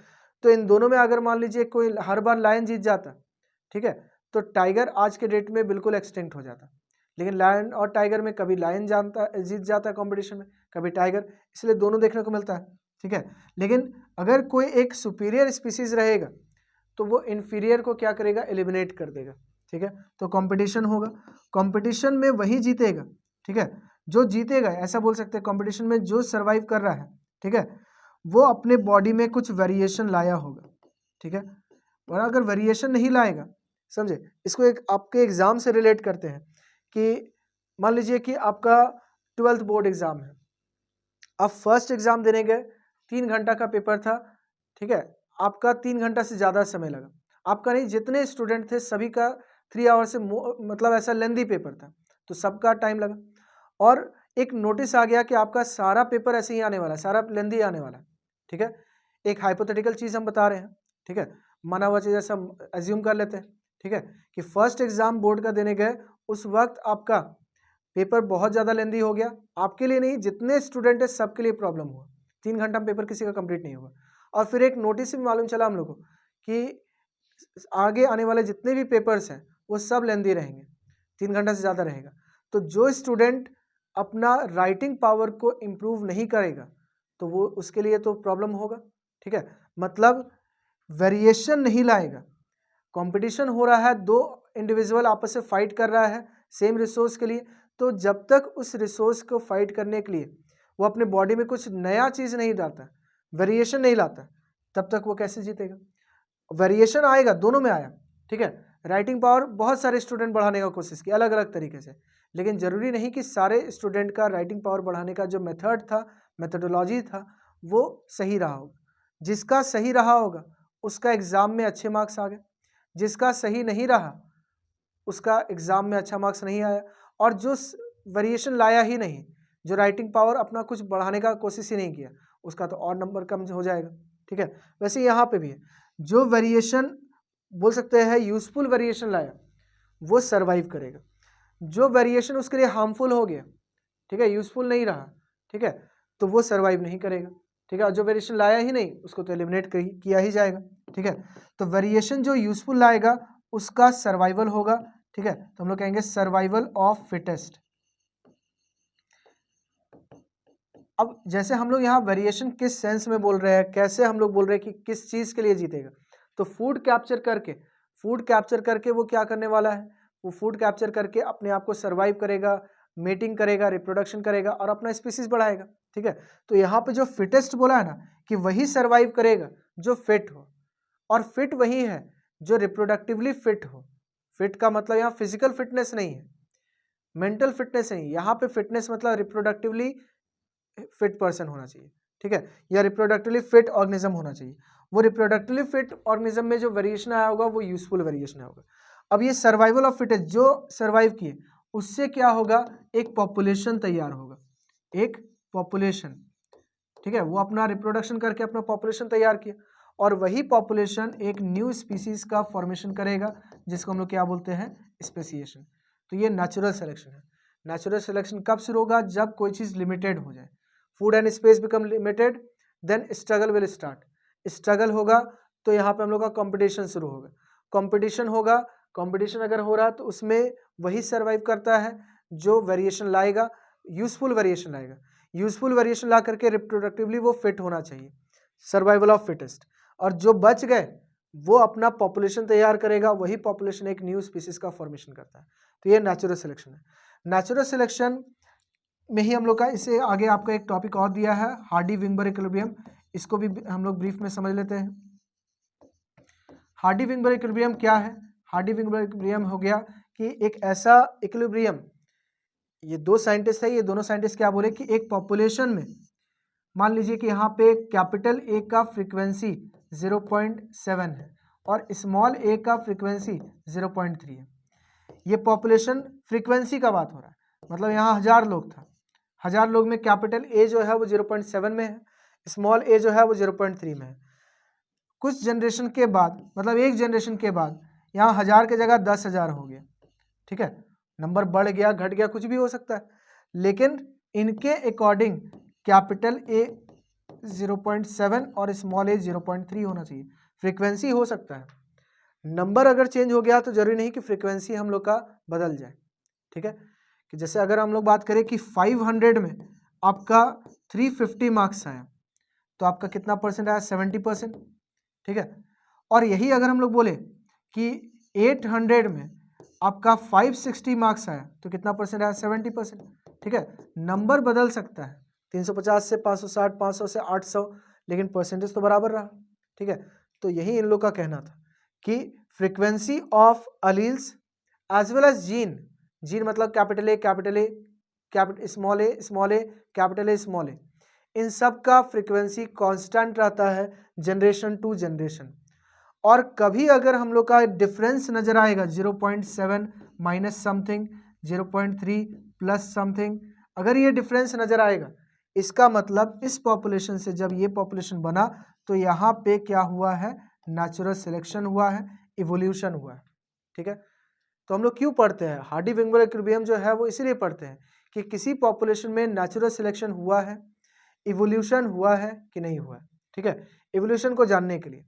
तो इन दोनों में अगर मान लीजिए कोई हर बार लायन जीत जाता, ठीक है, तो टाइगर आज के डेट में बिल्कुल एक्सटिंक्ट हो जाता, लेकिन लायन और टाइगर में कभी लायन जीत जाता है कॉम्पिटिशन में, कभी टाइगर, इसलिए दोनों देखने को मिलता है, ठीक है, लेकिन अगर कोई एक सुपीरियर स्पीसीज रहेगा तो वो इन्फीरियर को क्या करेगा, एलिमिनेट कर देगा, ठीक है, तो कंपटीशन होगा, कंपटीशन में वही जीतेगा, ठीक है, जो जीतेगा, ऐसा बोल सकते हैं कंपटीशन में जो सरवाइव कर रहा है, ठीक है, वो अपने बॉडी में कुछ वेरिएशन लाया होगा, ठीक है, और अगर वेरिएशन नहीं लाएगा, समझे, इसको एक आपके एग्जाम से रिलेट करते हैं कि मान लीजिए कि आपका 12th बोर्ड एग्जाम है, आप फर्स्ट एग्जाम देने गए, 3 घंटा का पेपर था, ठीक है, आपका 3 घंटा से ज़्यादा समय लगा, आपका नहीं, जितने स्टूडेंट थे सभी का 3 आवर से मतलब ऐसा लेंदी पेपर था, तो सबका टाइम लगा, और एक नोटिस आ गया कि आपका सारा पेपर ऐसे ही आने वाला है, सारा लेंदी आने वाला है, ठीक है, एक हाइपोथेटिकल चीज़ हम बता रहे हैं, ठीक है, माना हुआ चीज़ ऐसा एज्यूम कर लेते हैं, ठीक है, कि फर्स्ट एग्जाम बोर्ड का देने गए, उस वक्त आपका पेपर बहुत ज़्यादा लेंदी हो गया, आपके लिए नहीं, जितने स्टूडेंट है सबके लिए प्रॉब्लम हुआ, 3 घंटा में पेपर किसी का कंप्लीट नहीं हुआ, और फिर एक नोटिस भी मालूम चला हम लोग को कि आगे आने वाले जितने भी पेपर्स हैं वो सब लेंदी रहेंगे, 3 घंटा से ज़्यादा रहेगा, तो जो स्टूडेंट अपना राइटिंग पावर को इम्प्रूव नहीं करेगा तो वो उसके लिए तो प्रॉब्लम होगा, ठीक है, मतलब वेरिएशन नहीं लाएगा, कंपटीशन हो रहा है, दो इंडिविजुअल आपस से फाइट कर रहा है सेम रिसोर्स के लिए, तो जब तक उस रिसोर्स को फाइट करने के लिए वो अपने बॉडी में कुछ नया चीज़ नहीं डालता, वेरिएशन नहीं लाता, तब तक वो कैसे जीतेगा, वेरिएशन आएगा, दोनों में आया, ठीक है, राइटिंग पावर बहुत सारे स्टूडेंट बढ़ाने का कोशिश की अलग अलग तरीके से, लेकिन ज़रूरी नहीं कि सारे स्टूडेंट का राइटिंग पावर बढ़ाने का जो मेथड था, मेथडोलॉजी था, वो सही रहा होगा, जिसका सही रहा होगा उसका एग्ज़ाम में अच्छे मार्क्स आ गए, जिसका सही नहीं रहा उसका एग्ज़ाम में अच्छा मार्क्स नहीं आया, और जो वेरिएशन लाया ही नहीं, जो राइटिंग पावर अपना कुछ बढ़ाने का कोशिश ही नहीं किया, उसका तो और नंबर कम हो जाएगा, ठीक है, वैसे यहाँ पे भी है, जो वेरिएशन बोल सकते हैं यूजफुल वेरिएशन लाया वो सरवाइव करेगा, जो वेरिएशन उसके लिए हार्मफुल हो गया, ठीक है, यूजफुल नहीं रहा, ठीक है, तो वो सरवाइव नहीं करेगा, ठीक है, जो वेरिएशन लाया ही नहीं उसको तो एलिमिनेट किया ही जाएगा, ठीक है, तो वेरिएशन जो यूजफुल लाएगा उसका सर्वाइवल होगा, ठीक है, तो हम लोग कहेंगे सर्वाइवल ऑफ फिटेस्ट। अब जैसे हम लोग यहाँ वेरिएशन किस सेंस में बोल रहे हैं, कैसे हम लोग बोल रहे हैं कि किस चीज़ के लिए जीतेगा, तो फूड कैप्चर करके वो क्या करने वाला है, वो फूड कैप्चर करके अपने आप को सर्वाइव करेगा, मेटिंग करेगा, रिप्रोडक्शन करेगा और अपना स्पीसीज बढ़ाएगा, ठीक है, तो यहाँ पे जो फिटेस्ट बोला है ना कि वही सर्वाइव करेगा जो फिट हो, और फिट वही है जो रिप्रोडक्टिवली फिट हो, फिट का मतलब यहाँ फिजिकल फिटनेस नहीं है, मेंटल फिटनेस नहीं, यहाँ पे फिटनेस मतलब रिप्रोडक्टिवली फिट पर्सन होना चाहिए, ठीक है, या रिप्रोडक्टिवली फिट ऑर्गेनिज्म होना चाहिए, वो रिप्रोडक्टिवली फिट ऑर्गेनिज्म में जो वेरिएशन आया होगा वो यूजफुल वेरिएशन होगा। अब ये सर्वाइवल ऑफ फिटेस्ट जो सर्वाइव किए उससे क्या होगा, एक पॉपुलेशन तैयार होगा, एक पॉपुलेशन, ठीक है, वो अपना रिप्रोडक्शन करके अपना पॉपुलेशन तैयार किया, और वही पॉपुलेशन एक न्यू स्पीसीज का फॉर्मेशन करेगा जिसको हम लोग क्या बोलते हैं, स्पेसिएशन। तो ये नेचुरल सिलेक्शन है। नेचुरल सिलेक्शन कब शुरू होगा, जब कोई चीज़ लिमिटेड हो जाए, food and space become limited, then struggle will start, struggle होगा तो यहाँ पे हम लोग का कंपटीशन शुरू होगा, कंपटीशन होगा, कंपटीशन अगर हो रहा तो उसमें वही सर्वाइव करता है जो वेरिएशन लाएगा, यूजफुल वेरिएशन लाएगा, यूजफुल वेरिएशन ला करके रिप्रोडक्टिवली वो फिट होना चाहिए, सर्वाइवल ऑफ फिटेस्ट, और जो बच गए वो अपना पॉपुलेशन तैयार करेगा, वही पॉपुलेशन एक न्यू स्पीसीज का फॉर्मेशन करता है, तो ये नेचुरल सिलेक्शन है। नेचुरल सिलेक्शन में ही हम लोग का, इससे आगे आपका एक टॉपिक और दिया है हार्डी विंगबर्ग इक्विलिब्रियम, इसको भी हम लोग ब्रीफ में समझ लेते हैं। हार्डी-विंगबर्ग इक्विलिब्रियम क्या है? हार्डी-विंगबर्ग इक्विलिब्रियम हो गया कि एक ऐसा इक्विलिब्रियम, ये दो साइंटिस्ट है, ये दोनों साइंटिस्ट क्या बोले कि एक पॉपुलेशन में मान लीजिए कि यहाँ पे कैपिटल ए का फ्रीक्वेंसी 0.7 है और स्मॉल ए का फ्रीक्वेंसी 0.3 है। ये पॉपुलेशन फ्रीक्वेंसी का बात हो रहा है, मतलब यहाँ 1000 लोग था, 1000 लोग में कैपिटल ए जो है वो 0.7 में है, स्मॉल ए जो है वो 0.3 में है। कुछ जनरेशन के बाद, मतलब एक जनरेशन के बाद यहाँ 1000 की जगह 10,000 हो गया, ठीक है, नंबर बढ़ गया घट गया कुछ भी हो सकता है, लेकिन इनके अकॉर्डिंग कैपिटल ए 0.7 और स्मॉल ए 0.3 होना चाहिए। फ्रीक्वेंसी हो सकता है, नंबर अगर चेंज हो गया तो जरूरी नहीं कि फ्रीक्वेंसी हम लोग का बदल जाए, ठीक है। कि जैसे अगर हम लोग बात करें कि 500 में आपका 350 मार्क्स आया तो आपका कितना परसेंट आया? 70%, ठीक है। और यही अगर हम लोग बोले कि 800 में आपका 560 मार्क्स आया तो कितना परसेंट आया? 70%, ठीक है। नंबर बदल सकता है 350 से 560, 500 से 800, लेकिन परसेंटेज तो बराबर रहा, ठीक है। तो यही इन लोग का कहना था कि frequency of alleles as well as gene, gene मतलब capital A, capital small A, capital A, small A, इन सब का फ्रीक्वेंसी कांस्टेंट रहता है जनरेशन टू जनरेशन। और कभी अगर हम लोग का डिफरेंस नजर आएगा 0.7 माइनस समथिंग, 0.3 प्लस समथिंग, अगर ये डिफरेंस नजर आएगा, इसका मतलब इस पॉपुलेशन से जब ये पॉपुलेशन बना तो यहाँ पे क्या हुआ है? नेचुरल सिलेक्शन हुआ है, इवोल्यूशन हुआ है, ठीक है। तो हम लोग क्यों पढ़ते हैं हार्डी-विंगबर्ग इक्विलिब्रियम जो है वो इसीलिए पढ़ते हैं कि किसी पॉपुलेशन में नेचुरल सिलेक्शन हुआ है, इवोल्यूशन हुआ है कि नहीं हुआ है, ठीक है, इवोल्यूशन को जानने के लिए।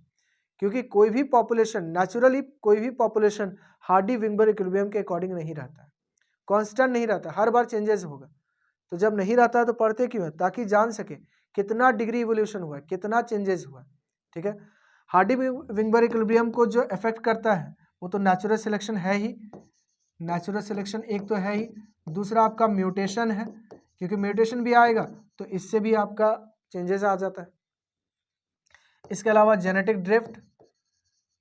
क्योंकि कोई भी पॉपुलेशन नेचुरली, कोई भी पॉपुलेशन हार्डी-विंगबर्ग इक्विलिब्रियम के अकॉर्डिंग नहीं रहता है, कांस्टेंट नहीं रहता, हर बार चेंजेस होगा। तो जब नहीं रहता है तो पढ़ते क्यों है? ताकि जान सके कितना डिग्री इवोल्यूशन हुआ है, कितना चेंजेस हुआ है, ठीक है। हार्डी-विंगबर्ग इक्विलिब्रियम को जो इफेक्ट करता है वो तो नेचुरल सिलेक्शन है ही, नेचुरल सिलेक्शन एक तो है ही, दूसरा आपका म्यूटेशन है, क्योंकि म्यूटेशन भी आएगा तो इससे भी आपका चेंजेस आ जाता है। इसके अलावा जेनेटिक ड्रिफ्ट,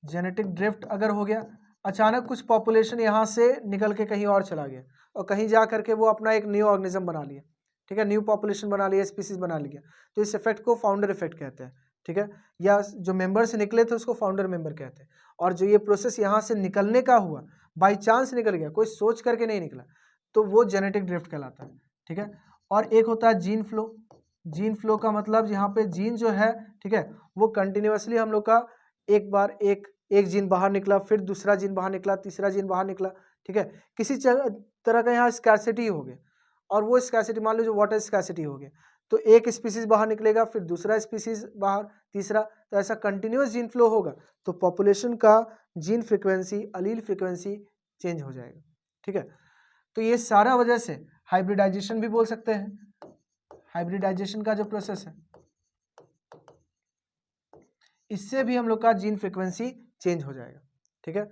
जेनेटिक ड्रिफ्ट अगर हो गया, अचानक कुछ पॉपुलेशन यहाँ से निकल के कहीं और चला गया और कहीं जा करके वो अपना एक न्यू ऑर्गेनिज्म बना लिया, ठीक है, न्यू पॉपुलेशन बना लिया, स्पीसीज बना लिया, तो इस इफेक्ट को फाउंडर इफेक्ट कहते हैं, ठीक है। या जो मेंबर से निकले थे उसको फाउंडर मेंबर कहते हैं। और जो ये प्रोसेस यहाँ से निकलने का हुआ, बाई चांस निकल गया, कोई सोच करके नहीं निकला, तो वो जेनेटिक ड्रिफ्ट कहलाता है, ठीक है। और एक होता है जीन फ्लो, जीन फ्लो का मतलब यहाँ पे जीन जो है, ठीक है, वो कंटिन्यूसली हम लोग का एक बार एक जीन बाहर निकला, फिर दूसरा जीन बाहर निकला, तीसरा जीन बाहर निकला, ठीक है। किसी तरह का यहाँ स्कैरसिटी हो गया, और वो स्कैरसिटी मान लो जो वाटर स्कैरसिटी हो गया, तो एक स्पीसीज बाहर निकलेगा, फिर दूसरा स्पीसीज बाहर, तीसरा, तो ऐसा कंटिन्यूस जीन फ्लो होगा, तो पॉपुलेशन का जीन फ्रीक्वेंसी, अलील फ्रीक्वेंसी चेंज हो जाएगा, ठीक है। तो ये सारा वजह से हाइब्रिडाइजेशन भी बोल सकते हैं, हाइब्रिडाइजेशन का जो प्रोसेस है, इससे भी हम लोग का जीन फ्रीक्वेंसी चेंज हो जाएगा, ठीक है।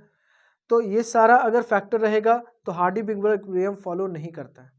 तो ये सारा अगर फैक्टर रहेगा तो हार्डी-विंगबर्ग इक्विलिब्रियम फॉलो नहीं करता है,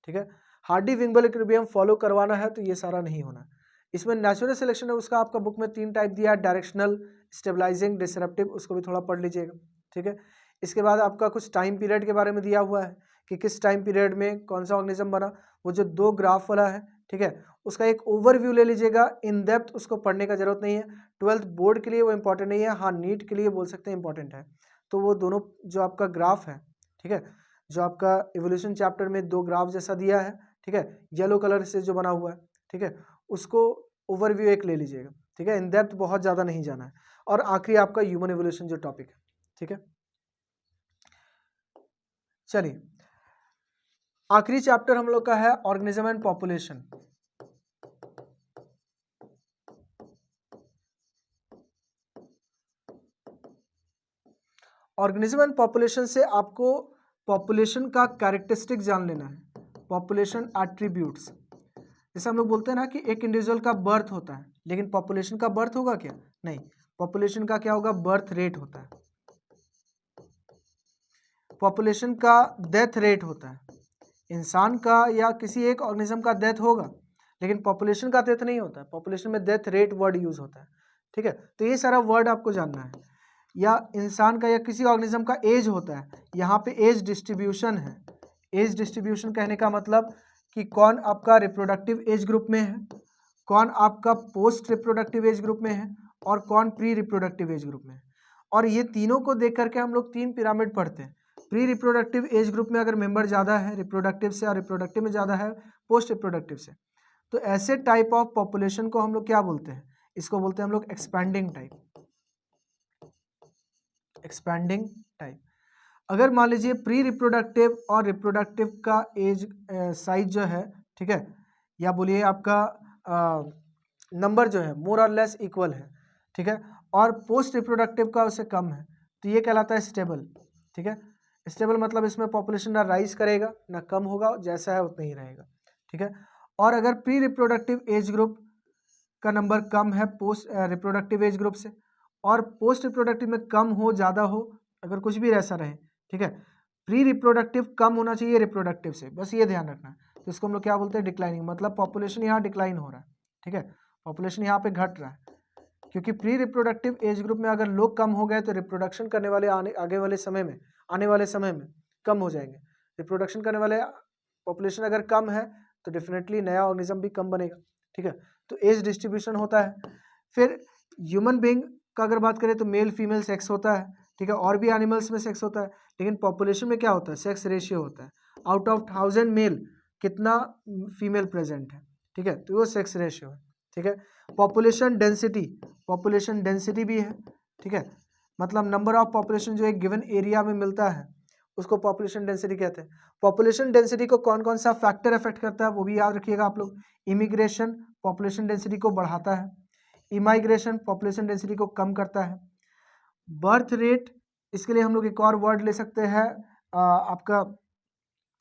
ठीक है। हार्डी-विंगबर्ग इक्विलिब्रियम फॉलो करवाना है तो ये सारा नहीं होना। इसमें नेचुरल सिलेक्शन है, उसका आपका बुक में 3 टाइप दिया है, डायरेक्शनल, स्टेबलाइजिंग, डिसरप्टिव, उसको भी थोड़ा पढ़ लीजिएगा, ठीक है। इसके बाद आपका कुछ टाइम पीरियड के बारे में दिया हुआ है कि किस टाइम पीरियड में कौन सा ऑर्गेनिज्म बना, वो जो 2 ग्राफ वाला है, ठीक है, उसका एक ओवरव्यू ले लीजिएगा, इन डेप्थ उसको पढ़ने का जरूरत नहीं है, 12th बोर्ड के लिए वो इंपॉर्टेंट नहीं है, हाँ नीट के लिए बोल सकते हैं इंपॉर्टेंट है। तो वो दोनों जो आपका ग्राफ है, ठीक है, जो आपका इवोल्यूशन चैप्टर में 2 ग्राफ जैसा दिया है, ठीक है, येलो कलर से जो बना हुआ है, ठीक है, उसको ओवरव्यू एक ले लीजिएगा, ठीक है, इन डेप्थ बहुत ज़्यादा नहीं जाना है। और आखिरी आपका ह्यूमन इवोल्यूशन जो टॉपिक है, ठीक है। चलिए आखिरी चैप्टर हम लोग का है organism and population. Organism and population से आपको पॉपुलेशन का कैरेक्टरिस्टिक जान लेना है, पॉपुलेशन एट्रीब्यूट्स। जैसे हम लोग बोलते हैं ना कि एक इंडिविजुअल का बर्थ होता है, लेकिन पॉपुलेशन का बर्थ होगा क्या? नहीं, पॉपुलेशन का क्या होगा? बर्थ रेट होता है। पॉपुलेशन का डेथ रेट होता है। इंसान का या किसी एक ऑर्गेनिज्म का डेथ होगा लेकिन पॉपुलेशन का डेथ नहीं होता है, पॉपुलेशन में डेथ रेट वर्ड यूज होता है। ठीक है, तो ये सारा वर्ड आपको जानना है। या इंसान का या किसी ऑर्गेनिज्म का एज होता है, यहाँ पे एज डिस्ट्रीब्यूशन है। एज डिस्ट्रीब्यूशन कहने का मतलब कि कौन आपका रिप्रोडक्टिव एज ग्रुप में है, कौन आपका पोस्ट रिप्रोडक्टिव एज ग्रुप में है, और कौन प्री रिप्रोडक्टिव एज ग्रुप में है। और ये तीनों को देख करके हम लोग 3 पिरामिड पढ़ते हैं। प्री रिप्रोडक्टिव एज ग्रुप में अगर मेंबर ज़्यादा है रिप्रोडक्टिव से, और रिप्रोडक्टिव में ज़्यादा है पोस्ट रिप्रोडक्टिव से, तो ऐसे टाइप ऑफ पॉपुलेशन को हम लोग क्या बोलते हैं, इसको बोलते हैं हम लोग एक्सपैंडिंग टाइप। Expanding type. अगर मान लीजिए प्री रिप्रोडक्टिव और रिप्रोडक्टिव का एज साइज जो है, ठीक है, या बोलिए आपका नंबर जो है मोर और लेस इक्वल है, ठीक है, और पोस्ट रिप्रोडक्टिव का उससे कम है, तो ये कहलाता है स्टेबल। ठीक है, स्टेबल मतलब इसमें पॉपुलेशन ना राइज करेगा ना कम होगा, जैसा है उतना ही रहेगा। ठीक है, और अगर प्री रिप्रोडक्टिव एज ग्रुप का नंबर कम है पोस्ट रिप्रोडक्टिव एज ग्रुप से, और पोस्ट रिप्रोडक्टिव में कम हो ज़्यादा हो, अगर कुछ भी ऐसा रहे, ठीक है, प्री रिप्रोडक्टिव कम होना चाहिए रिप्रोडक्टिव से, बस ये ध्यान रखना है। तो इसको हम लोग क्या बोलते हैं, डिक्लाइनिंग, मतलब पॉपुलेशन यहाँ डिक्लाइन हो रहा है। ठीक है, पॉपुलेशन यहाँ पे घट रहा है, क्योंकि प्री रिप्रोडक्टिव एज ग्रुप में अगर लोग कम हो गए तो रिप्रोडक्शन करने वाले आने वाले समय में कम हो जाएंगे। रिप्रोडक्शन करने वाले पॉपुलेशन अगर कम है तो डेफिनेटली नया ऑर्गेनिज्म भी कम बनेगा। ठीक है, तो एज डिस्ट्रीब्यूशन होता है। फिर ह्यूमन बीइंग का अगर बात करें तो मेल फीमेल सेक्स होता है। ठीक है, और भी एनिमल्स में सेक्स होता है, लेकिन पॉपुलेशन में क्या होता है, सेक्स रेशियो होता है। आउट ऑफ 1000 मेल कितना फीमेल प्रेजेंट है। ठीक है, तो वो सेक्स रेशियो है। ठीक है, पॉपुलेशन डेंसिटी भी है। ठीक है, मतलब नंबर ऑफ पॉपुलेशन जो एक गिवन एरिया में मिलता है उसको पॉपुलेशन डेंसिटी कहते हैं। पॉपुलेशन डेंसिटी को कौन कौन सा फैक्टर अफेक्ट करता है वो भी याद रखिएगा आप लोग। इमिग्रेशन पॉपुलेशन डेंसिटी को बढ़ाता है, इमाइग्रेशन पॉपुलेशन डेंसिटी को कम करता है। बर्थ रेट, इसके लिए हम लोग एक और वर्ड ले सकते हैं आपका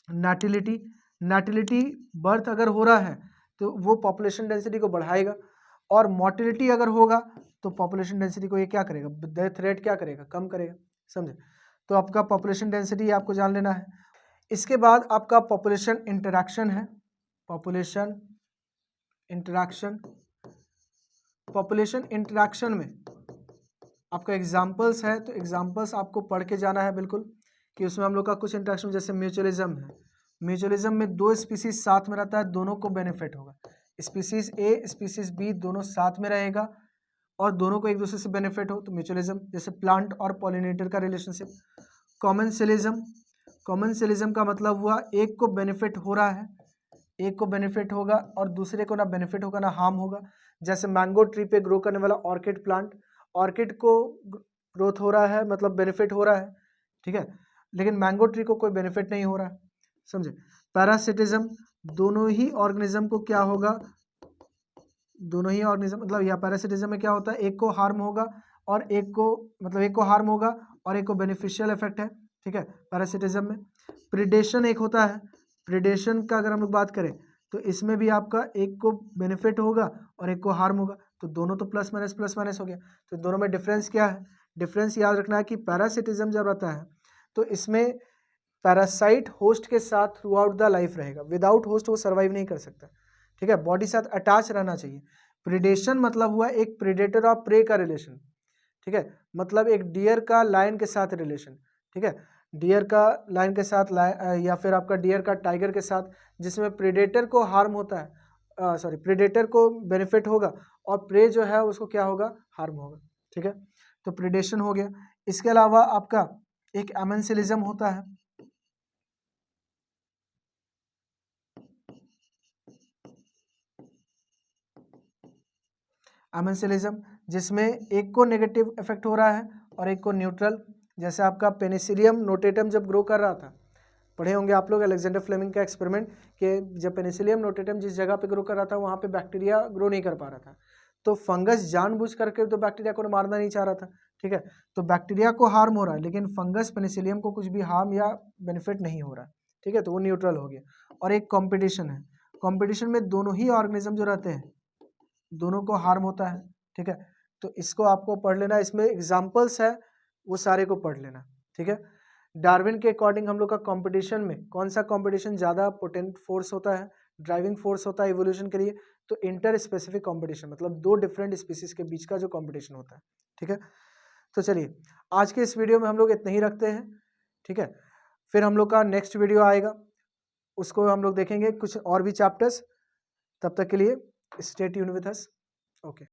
नैटिलिटी बर्थ अगर हो रहा है तो वो पॉपुलेशन डेंसिटी को बढ़ाएगा, और मोर्टिलिटी अगर होगा तो पॉपुलेशन डेंसिटी को ये क्या करेगा, डेथ रेट क्या करेगा, कम करेगा। समझे, तो आपका पॉपुलेशन डेंसिटी आपको जान लेना है। इसके बाद आपका पॉपुलेशन इंटरैक्शन है। पॉपुलेशन इंटरैक्शन में आपका एग्जाम्पल्स है, तो एग्जाम्पल्स आपको पढ़ के जाना है बिल्कुल, कि उसमें हम लोग का कुछ इंटरैक्शन, जैसे म्यूचुअलिज्म है। म्यूचुअलिज्म में 2 स्पीसीज साथ में रहता है, दोनों को बेनिफिट होगा। स्पीसीज ए स्पीसीज बी दोनों साथ में रहेगा और दोनों को एक दूसरे से बेनिफिट हो, तो म्यूचुअलिज्म। जैसे प्लांट और पॉलिनेटर का रिलेशनशिप। कॉमनसेलिज्म का मतलब हुआ एक को बेनिफिट हो रहा है, एक को बेनिफिट होगा और दूसरे को ना बेनिफिट होगा ना हार्म होगा। जैसे मैंगो ट्री पे ग्रो करने वाला ऑर्किड प्लांट, ऑर्किड को ग्रोथ हो रहा है मतलब बेनिफिट हो रहा है। ठीक है, लेकिन मैंगो ट्री को कोई बेनिफिट नहीं हो रहा है। समझे। पैरासिटिज्म, दोनों ही ऑर्गेनिज्म को क्या होगा, दोनों ही ऑर्गेनिज्म मतलब या पैरासिटिज्म में क्या होता है, एक को हार्म होगा और एक को मतलब एक को हार्म होगा और एक को बेनिफिशियल इफेक्ट है। ठीक है, पैरासिटिज्म में। प्रीडेशन एक होता है, प्रीडेशन का अगर हम लोग बात करें तो इसमें भी आपका एक को बेनिफिट होगा और एक को हार्म होगा, तो दोनों तो प्लस माइनस हो गया। तो दोनों में डिफरेंस क्या है, डिफरेंस याद रखना है कि पैरासिटिज्म जब रहता है तो इसमें पैरासाइट होस्ट के साथ थ्रू आउट द लाइफ रहेगा, विदाउट होस्ट वो सर्वाइव नहीं कर सकता। ठीक है, बॉडी साथ अटैच रहना चाहिए। प्रीडेशन मतलब हुआ एक प्रीडेटर और प्रे का रिलेशन। ठीक है, मतलब एक डियर का लायन के साथ रिलेशन। ठीक है, डियर का लायन के साथ या फिर आपका डियर का टाइगर के साथ, जिसमें प्रीडेटर को हार्म होता है, प्रीडेटर को बेनिफिट होगा और प्रे जो है उसको क्या होगा, हार्म होगा। ठीक है, तो प्रीडेशन हो गया। इसके अलावा आपका एक एमेंसिलिज्म होता है। एमेंसिलिज्म जिसमें एक को नेगेटिव इफेक्ट हो रहा है और एक को न्यूट्रल। जैसे आपका पेनिसिलियम नोटेटम जब ग्रो कर रहा था, पढ़े होंगे आप लोग अलेक्जेंडर फ्लेमिंग का एक्सपेरिमेंट, कि जब पेनिसिलियम नोटेटम जिस जगह पे ग्रो कर रहा था वहाँ पे बैक्टीरिया ग्रो नहीं कर पा रहा था, तो फंगस जानबूझ करके तो बैक्टीरिया को मारना नहीं चाह रहा था। ठीक है, तो बैक्टीरिया को हार्म हो रहा है लेकिन फंगस पेनिसिलियम को कुछ भी हार्म या बेनिफिट नहीं हो रहा है। ठीक है, तो वो न्यूट्रल हो गया। और एक कॉम्पिटिशन है, कॉम्पिटिशन में दोनों ही ऑर्गेनिज्म जो रहते हैं दोनों को हार्म होता है। ठीक है, तो इसको आपको पढ़ लेना, इसमें एग्जाम्पल्स है वो सारे को पढ़ लेना। ठीक है, डार्विन के अकॉर्डिंग हम लोग का कंपटीशन में कौन सा कंपटीशन ज़्यादा पोटेंट फोर्स होता है, ड्राइविंग फोर्स होता है इवोल्यूशन के लिए, तो इंटर स्पेसिफिक कॉम्पिटिशन मतलब दो डिफरेंट स्पीसीज के बीच का जो कॉम्पिटिशन होता है। ठीक है, तो चलिए आज के इस वीडियो में हम लोग इतना ही रखते हैं। ठीक है, फिर हम लोग का नेक्स्ट वीडियो आएगा, उसको हम लोग देखेंगे कुछ और भी चैप्टर्स। तब तक के लिए stay tuned with us. Okay.